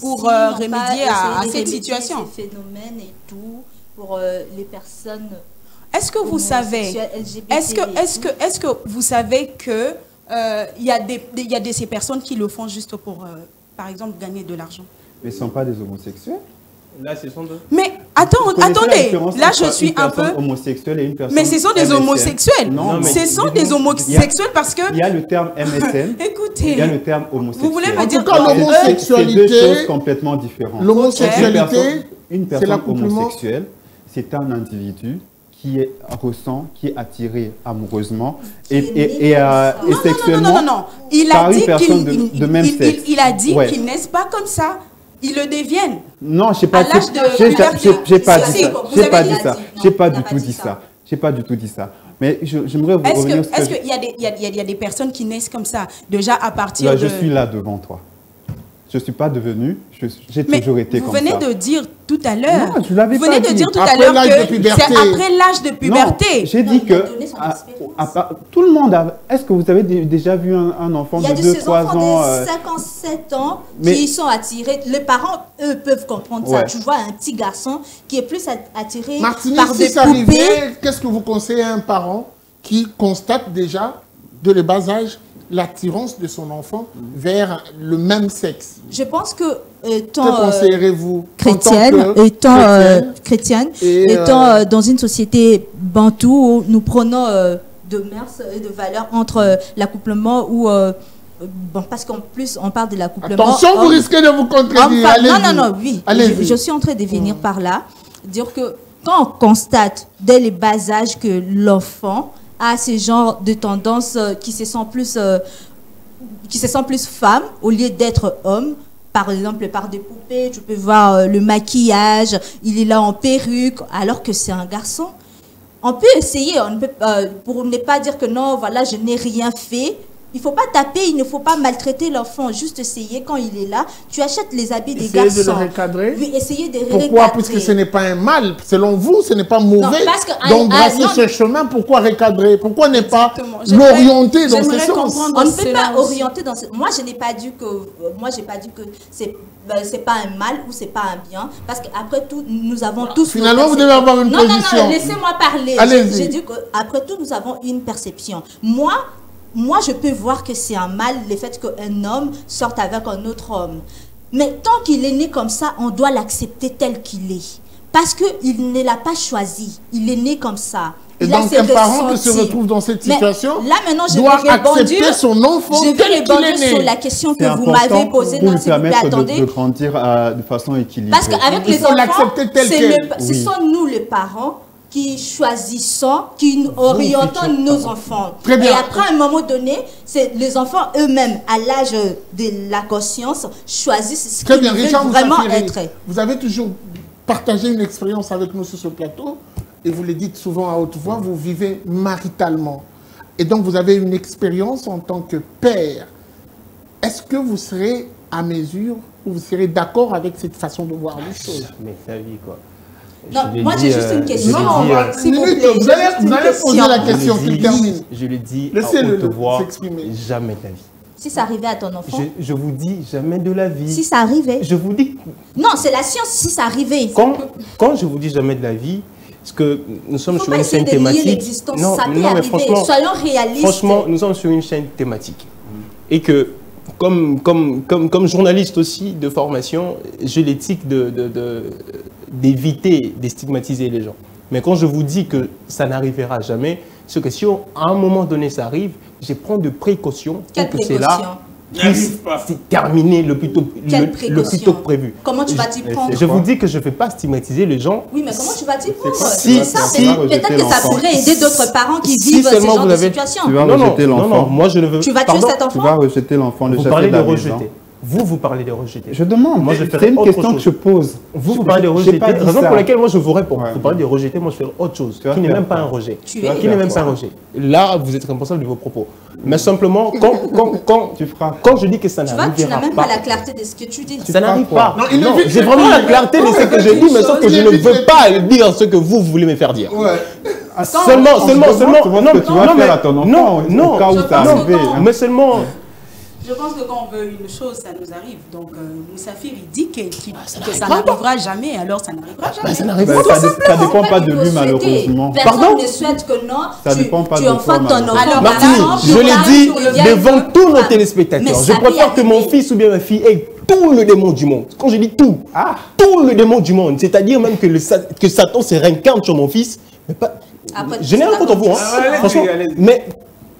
pour remédier à cette situation. Ces phénomènes et tout, pour les personnes... Est-ce que vous savez, est-ce que vous savez que il y a ces personnes qui le font juste pour, par exemple, gagner de l'argent? Mais ce ne sont pas des homosexuels. Là, ce sont deux. Mais attendez, là je suis un peu... homosexuelle et une personne mais ce sont des MSN. Homosexuels. Non, ce sont des homosexuels parce que... Il y a le terme MSN. Écoutez. Il y a le terme homosexuel. Vous voulez me dire que l'homosexualité... C'est deux choses complètement différentes. L'homosexualité, une personne homosexuelle, c'est un individu qui est attiré amoureusement et sexuellement par une personne de même sexe. Il a dit qu'ils naissent pas comme ça. Ils le deviennent. Non, j'ai pas dit ça. J'ai pas du tout dit ça. J'ai pas du tout dit ça. Mais j'aimerais vous revenir sur... Est-ce qu'il y a des personnes qui naissent comme ça, déjà à partir de... Je suis là devant toi. Je ne suis pas devenu, j'ai toujours été comme ça. Vous venez de dire tout à l'heure, non, je l'avais vous venez pas de dit. dire tout à l'heure que c'est après l'âge de puberté. J'ai dit que tout le monde a... Est-ce que vous avez déjà vu un enfant de 2-3 ans de 57 ans qui sont attirés, les parents, eux, peuvent comprendre ça. Tu vois un petit garçon qui est plus attiré par des poupées. Qu'est-ce que vous conseillez à un parent qui constate déjà, de le bas âge, l'attirance de son enfant vers le même sexe? Je pense que que conseillerez-vous chrétienne, étant dans une société bantoue où nous prenons de mœurs et de valeurs entre l'accouplement ou parce qu'en plus on parle de l'accouplement. Attention, vous risquez de vous contredire. Non, oui. Je suis en train de venir par là, dire que quand on constate dès les bas âges que l'enfant à ce genre de tendance qui se sent plus femme au lieu d'être homme, par exemple par des poupées, tu peux voir le maquillage, il est là en perruque, alors que c'est un garçon. On peut essayer, pour ne pas dire que non, voilà, je n'ai rien fait, Il ne faut pas taper, il ne faut pas maltraiter l'enfant. Juste essayer quand il est là. Tu achètes les habits des garçons. garçons. Essayer de le recadrer. Oui, essayer de le recadrer. Pourquoi? Puisque ce n'est pas un mal. Selon vous, ce n'est pas mauvais d'embrasser ce chemin. Pourquoi recadrer? Pourquoi ne pas l'orienter dans ce sens? On ne peut pas orienter dans ce... Moi, je n'ai pas dit que... Moi, j'ai pas dit que c'est pas un mal ou c'est pas un bien. Parce qu'après tout, nous avons tous... Finalement, vous devez avoir une position. Non, laissez-moi parler. J'ai dit qu'après tout, nous avons une perception. Moi, je peux voir que c'est un mal, le fait qu'un homme sorte avec un autre homme. Mais tant qu'il est né comme ça, on doit l'accepter tel qu'il est. Parce qu'il ne l'a pas choisi. Il est né comme ça. Et donc, un parent qui se retrouve dans cette situation doit accepter son enfant tel qu'il est né. Je vais répondre sur la question que vous m'avez posée. Pour lui permettre de grandir de façon équilibrée. Parce qu'avec les enfants, ce sont nous les parents qui choisissons, qui orientons nos enfants. Très bien. Et après, à un moment donné, c'est les enfants eux-mêmes, à l'âge de la conscience, choisissent ce qu'ils veulent vraiment être. Vous avez toujours partagé une expérience avec nous sur ce plateau, et vous le dites souvent à haute voix, vous vivez maritalement. Et donc, vous avez une expérience en tant que père. Est-ce que vous serez à mesure, ou vous serez d'accord avec cette façon de voir les choses? Mais sa vie, quoi. Non, moi j'ai juste une question. Non, vous allez poser la question qu'il termine. Je le dis à haute voix, jamais de la vie. Si ça arrivait à ton enfant? Je vous dis jamais de la vie. Si ça arrivait? Je vous dis... Non, c'est la science, si ça arrivait. Quand je vous dis jamais de la vie, parce que nous sommes sur une chaîne thématique... Non, ça peut arriver. Soyons réalistes. Franchement, nous sommes sur une chaîne thématique. Et que... Comme journaliste aussi de formation, j'ai l'éthique d'éviter de stigmatiser les gens. Mais quand je vous dis que ça n'arrivera jamais, c'est que si à un moment donné ça arrive, je prends de précautions pour que cela puisse terminer le plus tôt que prévu. Comment tu vas t'y prendre? Je vous dis que je ne vais pas stigmatiser les gens. Oui, mais comment tu vas t'y prendre? Peut-être que ça pourrait aider d'autres parents qui vivent ce genre de situation. Tu vas rejeter l'enfant. Non, moi je ne veux... Tu vas tuer cet enfant? Tu vas rejeter l'enfant. Vous parlez de rejeter. Vous parlez de rejeter. Je demande. Moi, c'est une question que je pose. Vous parlez de rejeter. Raison pour laquelle moi je vous réponds. Vous parlez de rejeter, moi je fais autre chose. Qui n'est même pas un rejet. Qui n'est même pas un rejet. Là, vous êtes responsable de vos propos. Mais simplement, quand je dis que ça n'arrivera pas... Tu n'as même pas la clarté de ce que tu dis. Ça n'arrive pas. Non, j'ai vraiment la clarté de ce que je dis, mais sauf que je ne veux pas dire ce que vous voulez me faire dire. Seulement... Non, tu vas faire à ton enfant au cas où ça arrive. Mais seulement... Je pense que quand on veut une chose, ça nous arrive. Donc, Moussafir, il dit que ça n'arrivera jamais, alors ça n'arrivera jamais. Ça n'arrivera pas. Ça ne dépend pas de lui, malheureusement. Personne ne souhaite que non. Ça dépend pas de tu enfantes ton enfant. Martini, je l'ai dit devant tous nos téléspectateurs. Je préfère que mon fils ou bien ma fille ait tout le démon du monde. Quand je dis tout, tout le démon du monde, c'est-à-dire même que Satan se réincarne sur mon fils, mais pas... Je n'ai rien contre vous, franchement, mais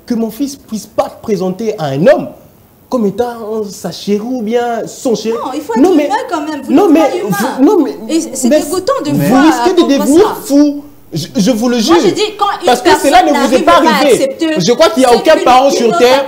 que mon fils puisse pas présenter à un homme comme étant sa chérie ou bien son chéri. Non, il faut être humain quand même. C'est dégoûtant de voir. Vous risquez de devenir fou. Je vous le jure. Moi, je dis, quand parce que cela ne vous est pas arrivé. Je crois qu'il n'y a aucun parent sur Terre.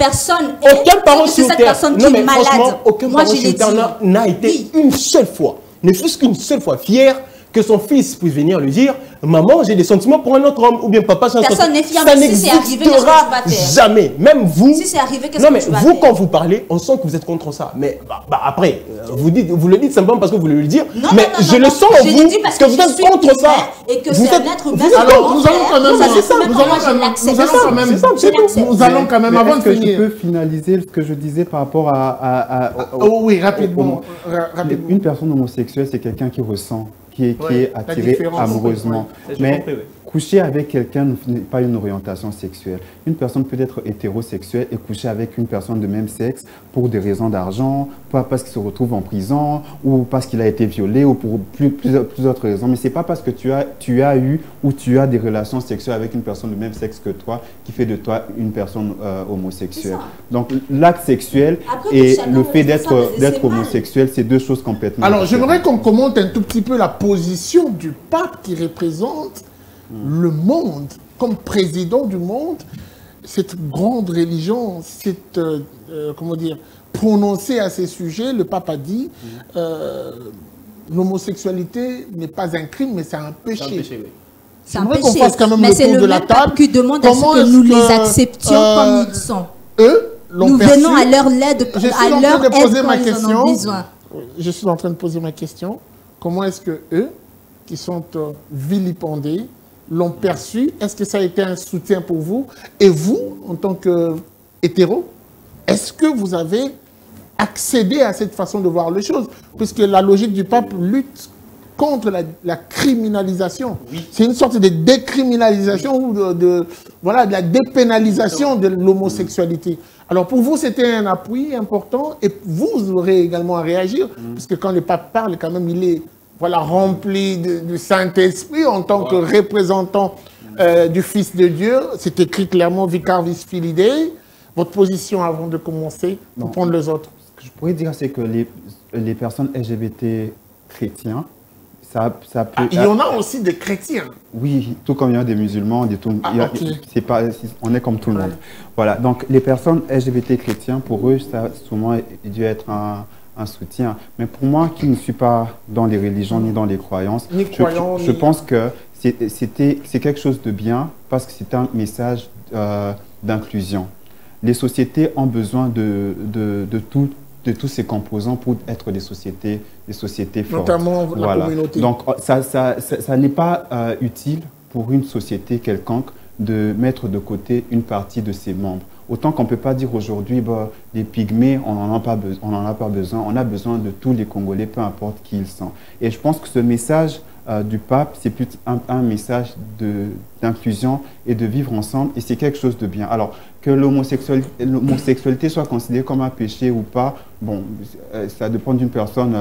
Aucun parent sur Terre. Non, mais franchement, aucun parent sur Terre n'a été une seule fois, ne fût-ce qu'une seule fois, fier que son fils puisse venir lui dire « Maman, j'ai des sentiments pour un autre homme » ou bien « Papa, j'ai un sentiment ». Personne n'est fier, ça mais si c'est arrivé, qu'est-ce que tu vas faire? Jamais. Même vous. Si c'est arrivé, qu'est-ce que tu vas faire? Non, mais vous, quand vous parlez, on sent que vous êtes contre ça. Mais après, vous le dites simplement parce que vous voulez le dire. Mais je le sens en vous que vous êtes contre ça. Et que c'est un être humain. Alors, nous allons quand même, avant de finir. Je peux finaliser ce que je disais par rapport à... Oui, rapidement. Une personne homosexuelle, c'est quelqu'un qui ressent, qui est attiré amoureusement. Mais coucher avec quelqu'un n'est pas une orientation sexuelle. Une personne peut être hétérosexuelle et coucher avec une personne de même sexe pour des raisons d'argent, pas parce qu'il se retrouve en prison ou parce qu'il a été violé ou pour plusieurs autres raisons. Mais ce n'est pas parce que tu as eu ou tu as des relations sexuelles avec une personne de même sexe que toi qui fait de toi une personne homosexuelle. Donc l'acte sexuel et le fait d'être homosexuel, c'est deux choses complètement différentes. Alors j'aimerais qu'on commente un tout petit peu la position du pape qui représente le monde, comme président du monde, cette grande religion, cette, comment dire, prononcée à ces sujets. Le pape a dit l'homosexualité n'est pas un crime, mais c'est un péché. C'est un péché, oui. J'aimerais qu'on fasse quand même mais le tour de la table. Qui demande à ce que nous les acceptions comme ils sont. nous venons à leur aide, Je suis en train de poser ma question. Je suis en train de poser ma question. Comment est-ce que eux, qui sont vilipendés, l'ont perçu? Est-ce que ça a été un soutien pour vous? Et vous, en tant qu'hétéro, est-ce que vous avez accédé à cette façon de voir les choses? Puisque la logique du pape lutte contre la criminalisation. Oui. C'est une sorte de décriminalisation ou de la dépénalisation de l'homosexualité. Alors pour vous, c'était un appui important et vous aurez également à réagir, puisque quand le pape parle, quand même, il est rempli du Saint-Esprit en tant que représentant du Fils de Dieu. C'est écrit clairement Vicar Vis Filii Dei. Votre position avant de commencer, pour prendre les autres. Ce que je pourrais dire, c'est que les personnes LGBT chrétiens, ça peut... il y en a aussi des chrétiens. Oui, tout comme il y a des musulmans, on est comme tout le monde. Voilà, donc les personnes LGBT chrétiens, pour eux, ça a souvent dû être un soutien. Mais pour moi, qui ne suis pas dans les religions ni dans les croyances, je pense que c'est quelque chose de bien parce que c'est un message d'inclusion. Les sociétés ont besoin de tous ces composants pour être des sociétés fortes. Notamment la communauté. Donc, ça n'est pas utile pour une société quelconque de mettre de côté une partie de ses membres. Autant qu'on ne peut pas dire aujourd'hui, les pygmées, on n'en a pas besoin. On a besoin de tous les Congolais, peu importe qui ils sont. Et je pense que ce message du pape, c'est plus un message d'inclusion et de vivre ensemble. Et c'est quelque chose de bien. Alors, que l'homosexualité soit considérée comme un péché ou pas, bon, ça dépend d'une personne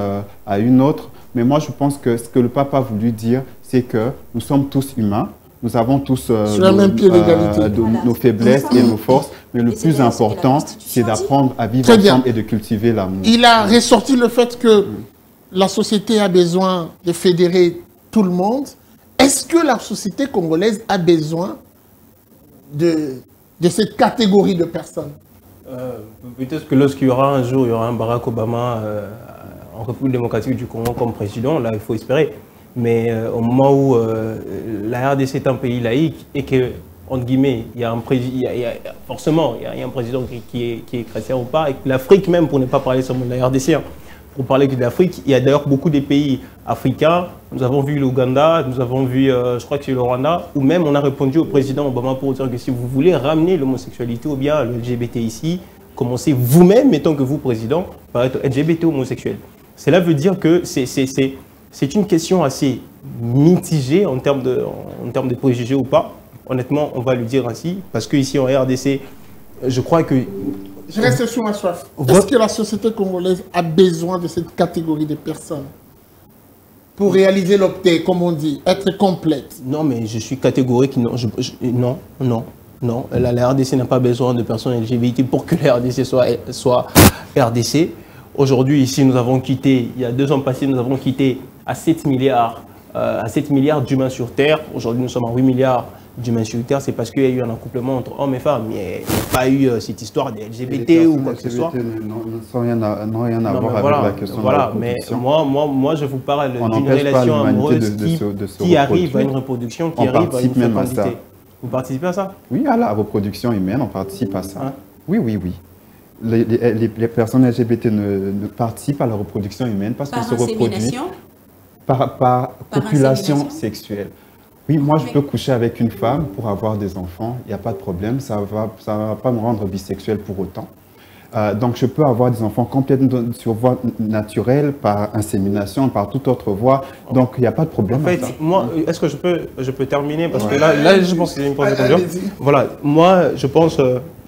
à une autre. Mais moi, je pense que ce que le pape a voulu dire, c'est que nous sommes tous humains. Nous avons tous nos faiblesses et nos forces, mais le plus important, c'est d'apprendre à vivre ensemble et de cultiver l'amour. Il a ressorti le fait que la société a besoin de fédérer tout le monde. Est-ce que la société congolaise a besoin de cette catégorie de personnes? Peut-être que lorsqu'il y aura un jour, il y aura un Barack Obama en République démocratique du Congo comme président, là, il faut espérer. Mais au moment où la RDC est un pays laïque et que, entre guillemets, il y a un forcément, il y a un président qui est chrétien ou pas, et que l'Afrique même, pour ne pas parler seulement de la RDC, pour parler que de l'Afrique, il y a d'ailleurs beaucoup de pays africains. Nous avons vu l'Ouganda, nous avons vu, je crois que c'est le Rwanda, où même on a répondu au président Obama pour dire que si vous voulez ramener l'homosexualité ou bien le LGBT ici, commencez vous-même, mettons que vous, président, par être LGBT homosexuel. Cela veut dire que c'est une question assez mitigée en termes de préjugés ou pas. Honnêtement, on va le dire ainsi, parce qu'ici en RDC, je crois que... Je reste sur ma soif. Est-ce que la société congolaise a besoin de cette catégorie de personnes pour réaliser l'opté, comme on dit, être complète? Non, mais je suis catégorique. Non. La RDC n'a pas besoin de personnes LGBT pour que la RDC soit RDC. Aujourd'hui, ici, nous avons quitté, il y a 2 ans passés, nous avons quitté à 7 milliards d'humains sur Terre. Aujourd'hui, nous sommes à 8 milliards d'humains sur Terre. C'est parce qu'il y a eu un accouplement entre hommes et femmes. Il n'y a pas eu cette histoire des LGBT ou quoi que ce soit. N'ont rien à voir avec la question de la reproduction. Mais moi, je vous parle d'une relation amoureuse qui arrive à une reproduction, qui arrive à une fécondité. Vous participez à ça? Oui, à la reproduction humaine, on participe à ça. Hein? Oui. Les personnes LGBT ne participent à la reproduction humaine parce qu'elles se reproduisent par population sexuelle. Oui, moi je peux coucher avec une femme pour avoir des enfants, il n'y a pas de problème, ça va pas me rendre bisexuel pour autant. Donc je peux avoir des enfants complètement sur voie naturelle, par insémination, par toute autre voie, donc il n'y a pas de problème. En fait, moi, est-ce que je peux terminer? Parce que là, je pense que c'est une question. Voilà, moi, je pense,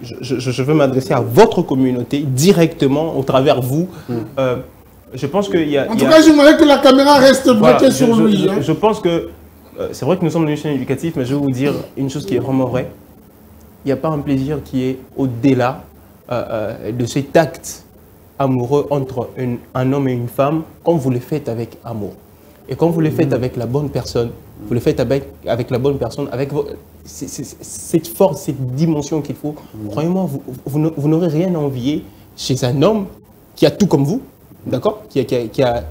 je veux m'adresser à votre communauté directement, au travers vous. Je pense qu'il y a... En tout cas, j'aimerais que la caméra reste bloquée sur lui. Je pense que, c'est vrai que nous sommes dans une chaîne éducative, mais je vais vous dire une chose qui est vraiment vraie. Il n'y a pas un plaisir qui est au-delà de cet acte amoureux entre un homme et une femme, comme vous le faites avec amour. Et quand vous le faites avec la bonne personne, vous le faites avec la bonne personne, avec cette force, cette dimension qu'il faut, croyez-moi, vous n'aurez rien à envier chez un homme qui a tout comme vous, d'accord, qui a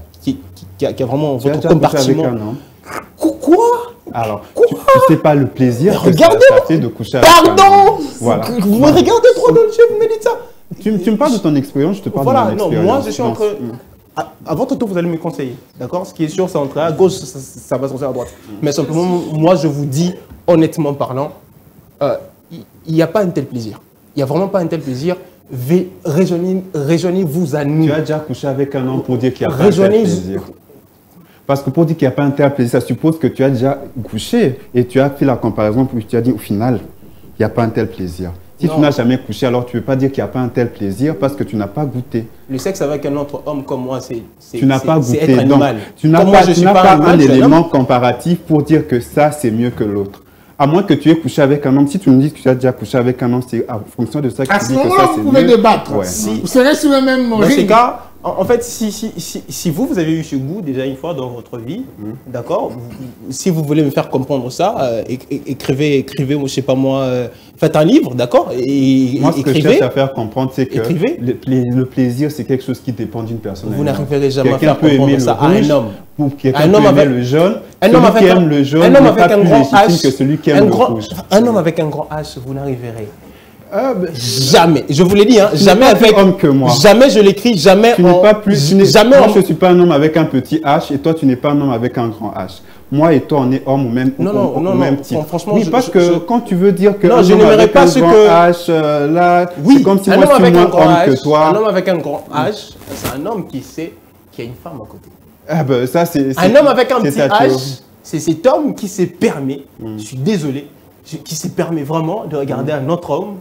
vraiment votre compartiment. Quoi? Alors, tu sais pas le plaisir que regardez, ça fait de coucher avec Pardon. Voilà. Vous me regardez trop dans le jeu, vous me dites ça. Tu me parles de ton expérience, je te parle de mon expérience. Voilà, non, moi je suis entre... À votre tour, vous allez me conseiller, d'accord? Ce qui est sûr, c'est entre à gauche, ça va sortir à droite. Mais simplement, moi je vous dis, honnêtement parlant, il n'y a pas un tel plaisir. Il n'y a vraiment pas un tel plaisir. Rejoignez-vous à nous. Tu as déjà couché avec un homme pour dire qu'il n'y a pas un tel plaisir? Parce que pour dire qu'il n'y a pas un tel plaisir, ça suppose que tu as déjà couché et tu as fait la comparaison où tu as dit au final, il n'y a pas un tel plaisir. Si tu n'as jamais couché, alors tu ne peux pas dire qu'il n'y a pas un tel plaisir parce que tu n'as pas goûté. Le sexe avec un autre homme comme moi, c'est tu n'as pas goûté. Être animal. Donc, tu n'as pas un élément comparatif pour dire que ça, c'est mieux que l'autre. À moins que tu aies couché avec un homme. Si tu me dis que tu as déjà couché avec un homme, c'est en fonction de ça que tu dis que ça, c'est mieux. À ce moment-là, vous pouvez débattre. Ouais. Vous serez sur le même Dans ces cas, en fait, si vous avez eu ce goût déjà une fois dans votre vie, d'accord, si vous voulez me faire comprendre ça, écrivez, je sais pas moi, faites un livre, d'accord, et moi, ce que écrivez. Je cherche à faire comprendre, c'est que le plaisir, c'est quelque chose qui dépend d'une personne. Vous n'arriverez jamais à faire peut comprendre aimer ça le rouge, à un homme. Pour quelqu'un peut aimer le jaune. Un homme avec le jaune n'est pas plus légitime que celui qui aime le rouge. Un homme avec un grand H, vous n'arriverez jamais. Je vous l'ai dit, hein, jamais avec homme que moi. Jamais je l'écris, jamais. Tu n'es pas plus. Jamais. Moi, je suis pas un homme avec un petit H et toi, tu n'es pas un homme avec un grand H. Moi et toi, on est homme au même type. Franchement, oui, parce que quand tu veux dire que non, je n'aimerais pas ce que H, là, oui, c'est comme si moi je suis moins homme que toi. Un homme avec un grand H, c'est un homme qui sait qu'il y a une femme à côté. Ah ben ça c'est. Un homme avec un petit H, c'est cet homme qui se permet. Je suis désolé, qui se permet vraiment de regarder un autre homme.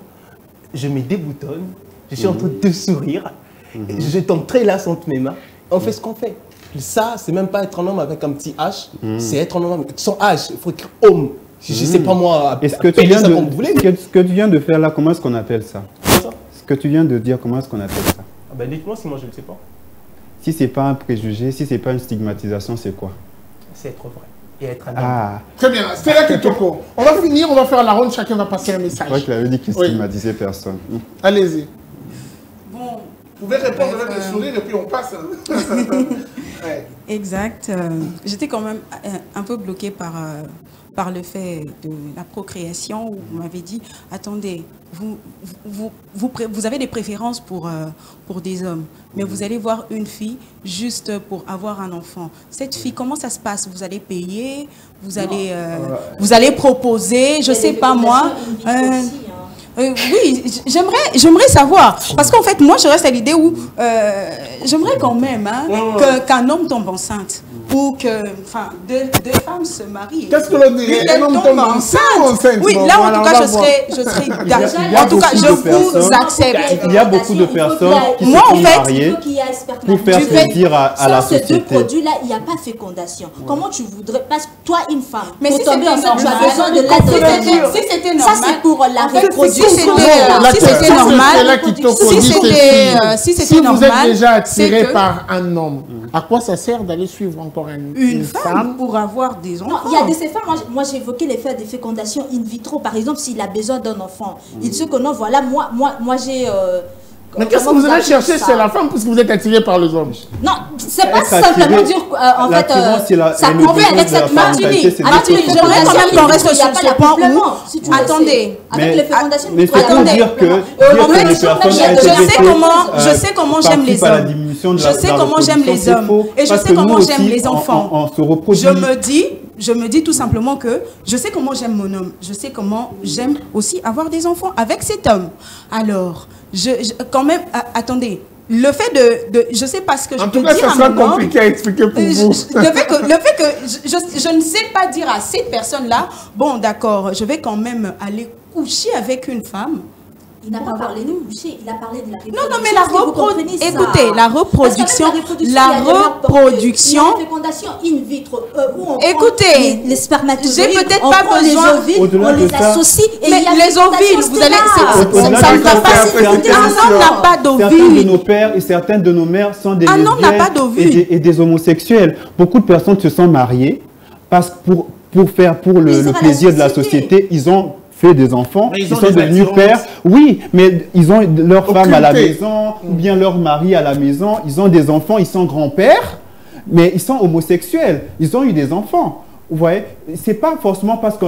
Je me déboutonne, je suis en train de sourire, je tombe très lasse entre mes mains, on fait ce qu'on fait. Ça, c'est même pas être un homme avec un petit H, c'est être un homme avec son H, il faut écrire homme. Je sais pas moi, ce que tu viens de faire là, comment est-ce qu'on appelle ça? Ce que tu viens de dire, comment est-ce qu'on appelle ça? Ah ben dites-moi si moi je ne sais pas. Si c'est pas un préjugé, si c'est pas une stigmatisation, c'est quoi? C'est être vrai. Et être un homme. Ah. Très bien, c'est là que Kitoko. On va finir, on va faire la ronde, chacun va passer un message. Je crois qu'il avait dit qu'il ne stigmatisait personne. Allez-y. Bon. Vous pouvez répondre avec le sourire et puis on passe. Ouais. Exact. J'étais quand même un peu bloquée par le fait de la procréation où vous m'avez dit, attendez, vous avez des préférences pour des hommes, mais vous allez voir une fille juste pour avoir un enfant. Cette fille, comment ça se passe? Vous allez payer, vous allez proposer, je sais pas moi. Oui, j'aimerais savoir. Parce qu'en fait, moi, je reste à l'idée où j'aimerais quand même qu'un homme tombe enceinte. Ou que deux femmes se marient. Qu'est-ce que l'on dirait? Un homme tombe enceinte. Oui, là, en tout cas, je serais d'accord. En tout cas, je vous accepte. Il y a beaucoup de personnes qui se font marier pour faire plaisir à la société. Ces deux produits-là, il n'y a pas fécondation. Comment tu voudrais... Parce que toi, une femme, mais pour si tomber enceinte, tu as normal, besoin de l'aide. Si c'était normal... Ça, c'est pour la reproduction. Si c'était normal... Si c'était normal... Si vous êtes déjà attiré par un homme, à quoi ça sert d'aller suivre encore une femme pour avoir des enfants? Non, il y a de ces femmes, moi j'ai évoqué les faits de fécondation in vitro. Par exemple, s'il a besoin d'un enfant, il se connaît, voilà, moi j'ai... Mais qu'est-ce que vous allez chercher chez la femme parce que vous êtes attiré par les hommes? Non, c'est pas simplement dire, en fait, ça convient avec cette Martinique. J'aimerais quand même qu'on reste sur ce point où... Attendez. Avec les fécondations... Mais c'est pour dire que je sais comment j'aime les hommes. Je sais comment j'aime les hommes. Et je sais comment j'aime les enfants. Je me dis tout simplement que je sais comment j'aime mon homme. Je sais comment j'aime aussi avoir des enfants avec cet homme. Alors, quand même, attendez, le fait de je sais pas ce que je peux dire. En tout cas, ça sera compliqué à expliquer pour vous. Le fait que je ne sais pas dire à cette personne-là, bon, d'accord, je vais quand même aller coucher avec une femme. Il n'a pas parlé de coucher, il a parlé de la reproduction. Non, mais écoutez, la reproduction, il y a une fécondation in vitro. Écoutez, les spermatozoïdes, j'ai peut-être pas besoin. On les associe. Mais les ovules, vous allez, ça ne va pas. Un homme n'a pas d'ovules. Certains de nos pères et certaines de nos mères sont des lesbiennes et des homosexuels. Beaucoup de personnes se sont mariées parce que pour le plaisir de la société, ils ont fait des enfants, ils sont devenus pères. Oui, mais ils ont leur femme à la maison, ou bien leur mari à la maison, ils ont des enfants, ils sont grands-pères, mais ils sont homosexuels, ils ont eu des enfants. Vous voyez, c'est pas forcément parce que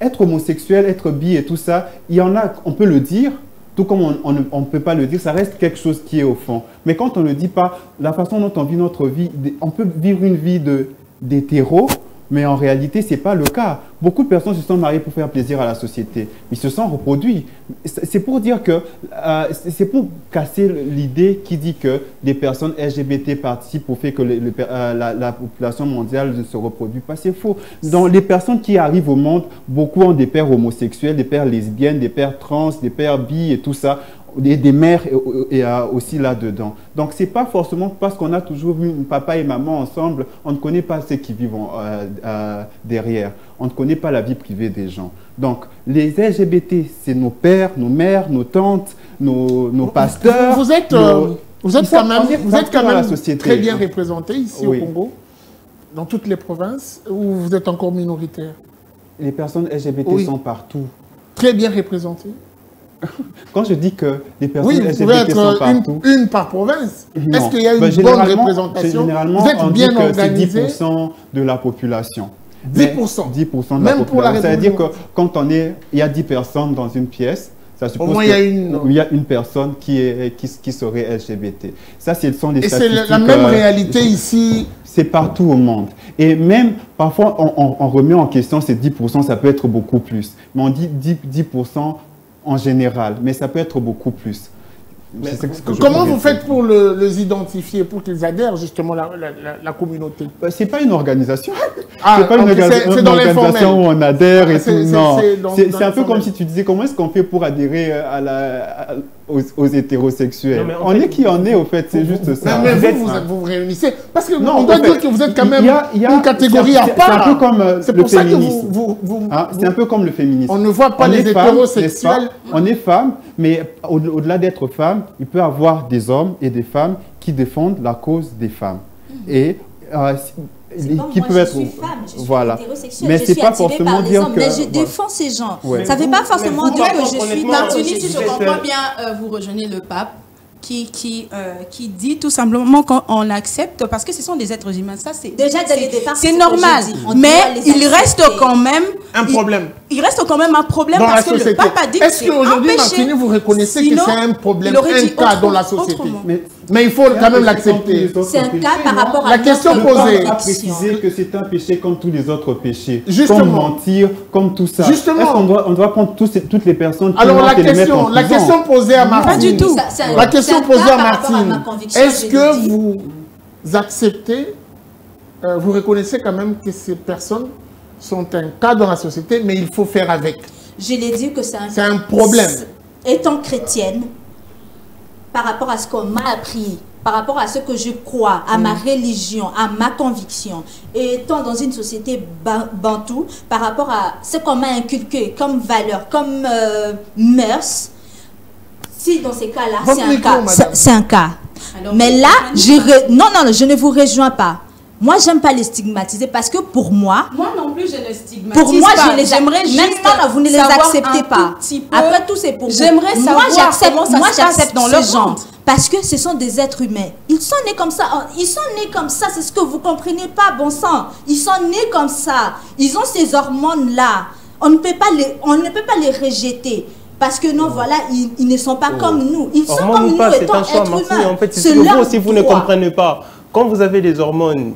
être homosexuel, être bi et tout ça, il y en a, on peut le dire, Tout comme on ne peut pas le dire, ça reste quelque chose qui est au fond. Mais quand on ne le dit pas, la façon dont on vit notre vie, on peut vivre une vie d'hétéro, mais en réalité, ce n'est pas le cas. Beaucoup de personnes se sont mariées pour faire plaisir à la société. Ils se sont reproduits. C'est pour dire que, c'est pour casser l'idée qui dit que des personnes LGBT participent au fait que la population mondiale ne se reproduit pas. C'est faux. Dans les personnes qui arrivent au monde, beaucoup ont des pères homosexuels, des pères lesbiennes, des pères trans, des pères bi et tout ça. Des mères et aussi là-dedans. Donc, ce n'est pas forcément parce qu'on a toujours vu papa et maman ensemble, on ne connaît pas ceux qui vivent derrière. On ne connaît pas la vie privée des gens. Donc, les LGBT, c'est nos pères, nos mères, nos tantes, nos pasteurs. Vous êtes quand même très bien représentés ici au Congo, dans toutes les provinces, où vous êtes encore minoritaire. Les personnes LGBT sont partout. Très bien représentées. Quand je dis que les personnes LGBT sont partout... une par province. Est-ce qu'il y a une bonne représentation? Généralement, vous êtes on bien dit que organisé. c'est 10% de la population. 10%. 10% de la Même population. pour la Ça veut dire que quand il y a 10 personnes dans une pièce, ça suppose au moins, il y a une personne qui serait LGBT. Ça, ce sont des statistiques. Et c'est la même réalité ici. C'est partout au monde. Et même, parfois, on remet en question ces 10%, ça peut être beaucoup plus. Mais on dit 10% en général, mais ça peut être beaucoup plus. Comment vous faites pour les identifier, pour qu'ils adhèrent justement la communauté? C'est pas une organisation. C'est pas une organisation où on adhère et tout. Non, c'est un peu comme si tu disais comment est-ce qu'on fait pour adhérer aux hétérosexuels. Non, on est qui on est au fait, c'est juste ça. Mais vous vous réunissez parce que on doit dire que vous êtes quand même une catégorie à part. C'est un peu comme le féminisme. C'est un peu comme le féminisme. On ne voit pas les hétérosexuels. On est femmes, mais au-delà d'être femme, il peut y avoir des hommes et des femmes qui défendent la cause des femmes. Et qui peuvent être... Voilà. Mais c'est pas forcément dire que... Mais je défends ces gens. Ça ne veut pas forcément dire que je suis... Martini, si je comprends bien, vous rejoignez le pape qui dit tout simplement qu'on accepte, parce que ce sont des êtres humains. Ça, c'est déjà dès le départ, c'est normal. Mais il reste quand même un problème. Il reste quand même un problème dans parce que le pape a dit que est-ce qu'aujourd'hui, Martini, vous reconnaissez que c'est un problème, un cas dans la société? Mais il faut quand même l'accepter. C'est un cas par rapport à la question posée. À préciser que c'est un péché comme tous les autres péchés. Justement. Comme mentir, comme tout ça. Justement. Est-ce qu'on doit prendre toutes les personnes qui alors la question posée à Martine. Pas du tout. La question posée à Martine. Est-ce que vous acceptez, vous reconnaissez quand même que ces personnes sont un cas dans la société, mais il faut faire avec? Je l'ai dit que c'est un problème. Étant chrétienne, par rapport à ce qu'on m'a appris, par rapport à ce que je crois, à ma religion, à ma conviction, et étant dans une société bantoue, par rapport à ce qu'on m'a inculqué comme valeur, comme mœurs, si dans ces cas-là, c'est un cas. Alors, mais là, je ne vous rejoins pas. Moi, j'aime pas les stigmatiser parce que pour moi... Moi non plus, je ne stigmatise pour moi, pas. J'aimerais juste vous ne les acceptez pas. Après tout, c'est pour vous. J'aimerais savoir comment ça se passe dans leur monde. Parce que ce sont des êtres humains. Ils sont nés comme ça. Ils sont nés comme ça. C'est ce que vous comprenez pas, bon sang. Ils sont nés comme ça. Ils ont ces hormones-là. On ne peut pas les rejeter. Parce que non, voilà, ils ne sont pas comme nous. Ils sont comme nous étant êtres humains. En fait, c'est ce que vous aussi, vous ne comprenez pas. Quand vous avez des hormones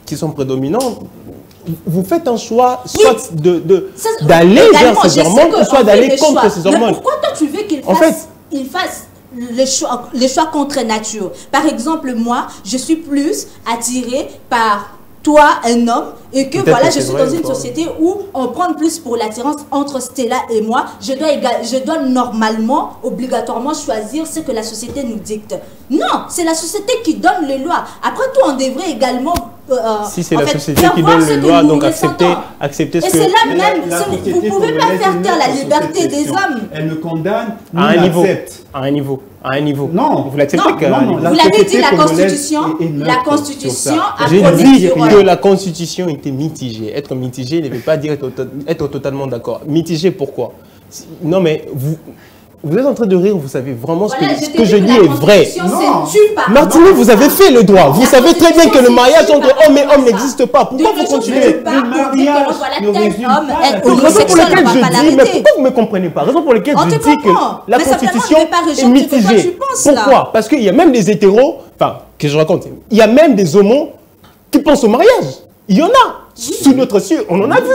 qui sont prédominantes, vous faites un choix soit d'aller vers ces hormones, ou soit d'aller contre ces hormones. Mais pourquoi toi tu veux qu'il fasse le choix contre nature? Par exemple, moi, je suis plus attirée par toi, un homme, et que voilà, je suis dans une société où on prend plus pour l'attirance entre Stella et moi. Je dois normalement, obligatoirement choisir ce que la société nous dicte. Non, c'est la société qui donne les lois. Après tout, on devrait également... si c'est la société qui donne les lois, donc accepter ce que... Et c'est là même, vous ne pouvez pas faire taire la liberté des hommes. Elle me condamne, à un niveau. Non, vous l'acceptez vous l'avez dit, la Constitution a J'ai dit que la Constitution était mitigée. Être mitigé ne veut pas dire être totalement d'accord. Mitigé, pourquoi? Non, mais Vous êtes en train de rire, vous savez vraiment Voilà, ce que je dis est vrai. Non. Martine, vous avez fait le droit. Vous savez très bien que le mariage entre homme et homme n'existe pas. Pourquoi vous continuez? Le mariage ne résume pas la raison pour laquelle je dis, mais pourquoi vous ne me comprenez pas? Raison pour laquelle je dis que la constitution est mitigée. Pourquoi? Parce qu'il y a même des hétéros, enfin, que je raconte, il y a même des homos qui pensent au mariage. Il y en a. Sous notre cieux, on en a vu.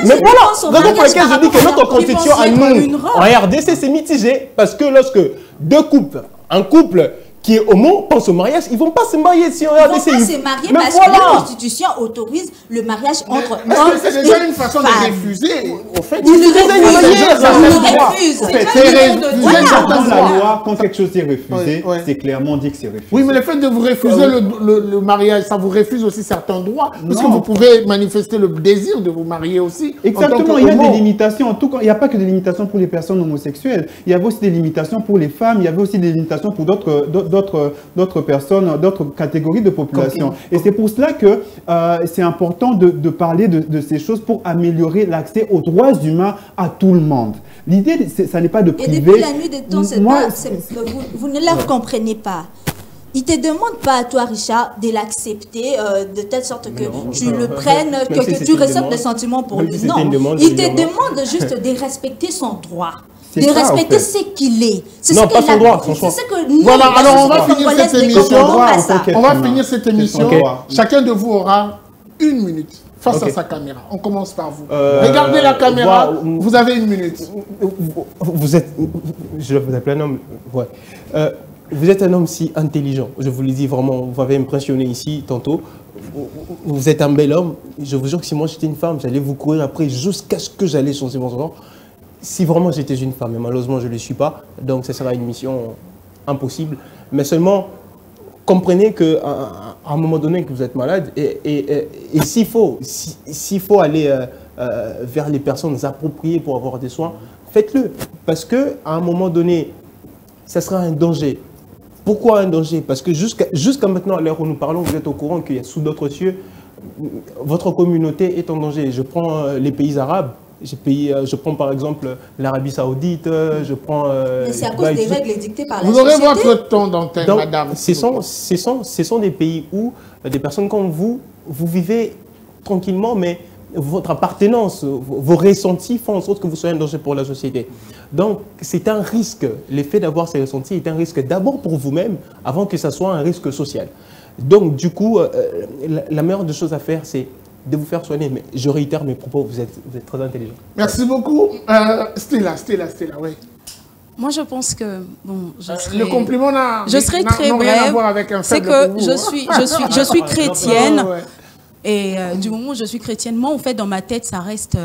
Mais voilà, raison pour laquelle je dis que notre constitution à nous, en RDC, c'est mitigé. Parce que lorsque deux couples, un couple qui est homo pense au mariage, ils ne vont pas se marier si on regarde ces mariés parce que la Constitution autorise le mariage entre hommes. C'est déjà une façon de refuser. En fait, ils refusent. Dans la loi, quand quelque chose est refusé, c'est clairement dit que c'est refusé. Oui, mais le fait de vous refuser le mariage, ça vous refuse aussi certains droits. Parce que vous pouvez manifester le désir de vous marier aussi. Exactement, il y a des limitations. En tout cas, il n'y a pas que des limitations pour les personnes homosexuelles. Il y avait aussi des limitations pour les femmes. Il y avait aussi des limitations pour d'autres personnes, d'autres catégories de population. Et c'est pour cela que c'est important de parler de ces choses pour améliorer l'accès aux droits humains à tout le monde. L'idée, ça n'est pas de priver. Et depuis la nuit des temps, vous ne la comprenez pas. Il ne te demande pas à toi, Richard, de l'accepter de telle sorte que tu le prennes, que tu ressentes des sentiments pour lui. Non, il te demande juste de respecter son droit. De respecter ce qu'il est. Non, pas son droit, son choix. Voilà, alors on va finir cette émission. On va finir cette émission. Chacun de vous aura 1 minute face à sa caméra. On commence par vous. Regardez la caméra, vous avez 1 minute. Vous êtes, je vous appelle un homme, ouais. Vous êtes un homme si intelligent, je vous le dis vraiment, vous m'avez impressionné ici tantôt. Vous êtes un bel homme. Je vous jure que si moi j'étais une femme, j'allais vous courir après jusqu'à ce que j'allais changer mon genre. Si vraiment j'étais une femme, mais malheureusement je ne le suis pas, donc ce sera une mission impossible. Mais seulement, comprenez qu'à un moment donné que vous êtes malade, et s'il faut aller vers les personnes appropriées pour avoir des soins, faites-le. Parce qu'à un moment donné, ça sera un danger. Pourquoi un danger? Parce que jusqu'à maintenant, à l'heure où nous parlons, vous êtes au courant qu'il y a sous d'autres cieux, votre communauté est en danger. Je prends les pays arabes. Je prends par exemple l'Arabie Saoudite, je prends... Mais c'est à cause des règles dictées par la société. Vous aurez votre temps d'antenne, madame. Ce sont des pays où des personnes comme vous vivez tranquillement, mais votre appartenance, vos ressentis font en sorte que vous soyez un danger pour la société. Donc, c'est un risque. L'effet d'avoir ces ressentis est un risque d'abord pour vous-même, avant que ça soit un risque social. Donc, du coup, la meilleure des choses à faire, c'est de vous faire soigner. Mais je réitère mes propos, vous êtes très intelligent. Merci beaucoup. Stella, oui. Moi, je pense que bon, le compliment je serai très brève. C'est que je suis chrétienne. Et du moment où je suis chrétienne, moi, en fait, dans ma tête, ça reste...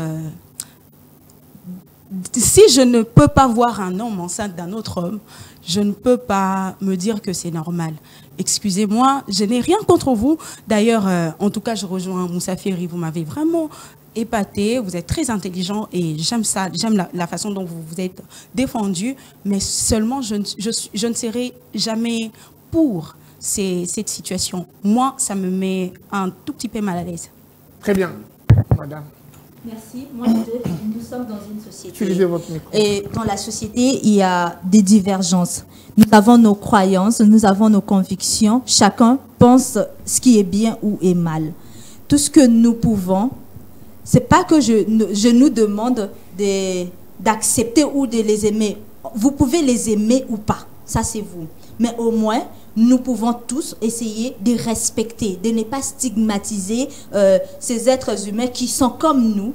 si je ne peux pas voir un homme enceinte d'un autre homme, je ne peux pas me dire que c'est normal. Excusez-moi, je n'ai rien contre vous. D'ailleurs, en tout cas, je rejoins Moussa Ferry. Vous m'avez vraiment épaté. Vous êtes très intelligent et j'aime ça. J'aime la façon dont vous vous êtes défendu. Mais seulement, je ne serai jamais pour cette situation. Moi, ça me met un tout petit peu mal à l'aise. Très bien, madame. Merci. Moi, nous sommes dans une société. Utilisez votre micro. Et dans la société, il y a des divergences. Nous avons nos croyances, nous avons nos convictions. Chacun pense ce qui est bien ou est mal. Tout ce que nous pouvons, c'est pas que je nous demande d'accepter ou de les aimer. Vous pouvez les aimer ou pas. Ça, c'est vous. Mais au moins, nous pouvons tous essayer de respecter, de ne pas stigmatiser ces êtres humains qui sont comme nous,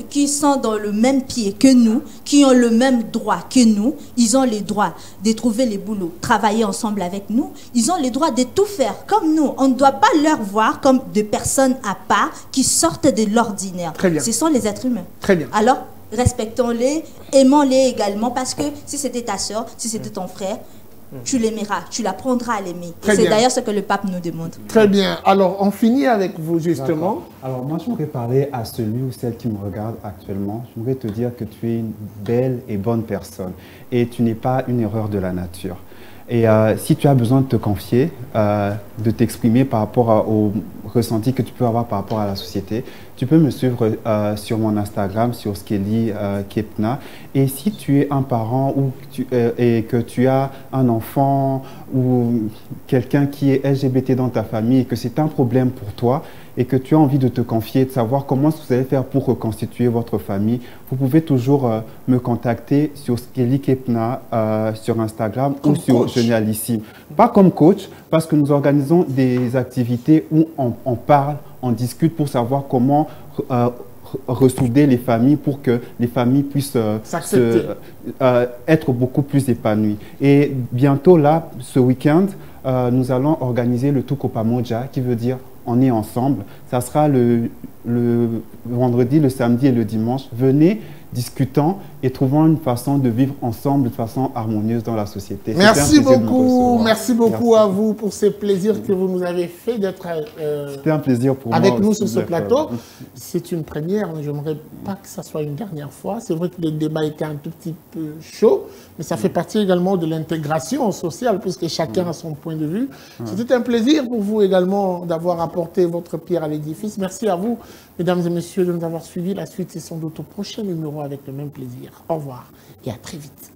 qui sont dans le même pied que nous, qui ont le même droit que nous. Ils ont le droit de trouver les boulots, travailler ensemble avec nous. Ils ont le droit de tout faire comme nous. On ne doit pas leur voir comme des personnes à part qui sortent de l'ordinaire. Ce sont les êtres humains. Très bien. Alors, respectons-les, aimons-les également, parce que si c'était ta soeur, si c'était ton frère, tu l'aimeras, tu l'apprendras à l'aimer. C'est d'ailleurs ce que le pape nous demande. Très bien. Alors, on finit avec vous, justement. Alors, moi, j'aimerais parler à celui ou celle qui me regarde actuellement. J'aimerais te dire que tu es une belle et bonne personne. Et tu n'es pas une erreur de la nature. Et si tu as besoin de te confier, de t'exprimer par rapport au ressenti que tu peux avoir par rapport à la société, tu peux me suivre sur mon Instagram, sur Skelly Kepna. Et si tu es un parent et que tu as un enfant ou quelqu'un qui est LGBT dans ta famille et que c'est un problème pour toi et que tu as envie de te confier, de savoir comment vous allez faire pour reconstituer votre famille, vous pouvez toujours me contacter sur Skelly Kepna sur Instagram ou sur Génialissime. Pas comme coach, parce que nous organisons des activités où on parle, on discute pour savoir comment ressouder les familles pour que les familles puissent être beaucoup plus épanouies. Et bientôt, là, ce week-end, nous allons organiser le Tuko Pamoja, qui veut dire on est ensemble. Ça sera le vendredi, le samedi et le dimanche. Venez, discutons et trouvons une façon de vivre ensemble de façon harmonieuse dans la société. Merci beaucoup à vous pour ce plaisir que vous nous avez fait d'être c'était un plaisir pour avec moi nous aussi sur ce de faire. plateau. C'est une première, mais je n'aimerais pas que ça soit une dernière fois. C'est vrai que le débat était un tout petit peu chaud, mais ça fait partie également de l'intégration sociale, puisque chacun a son point de vue. C'était un plaisir pour vous également d'avoir apporté votre pierre à l'édifice. Merci à vous, mesdames et messieurs, de nous avoir suivis. La suite, c'est sans doute au prochain numéro avec le même plaisir. Au revoir et à très vite.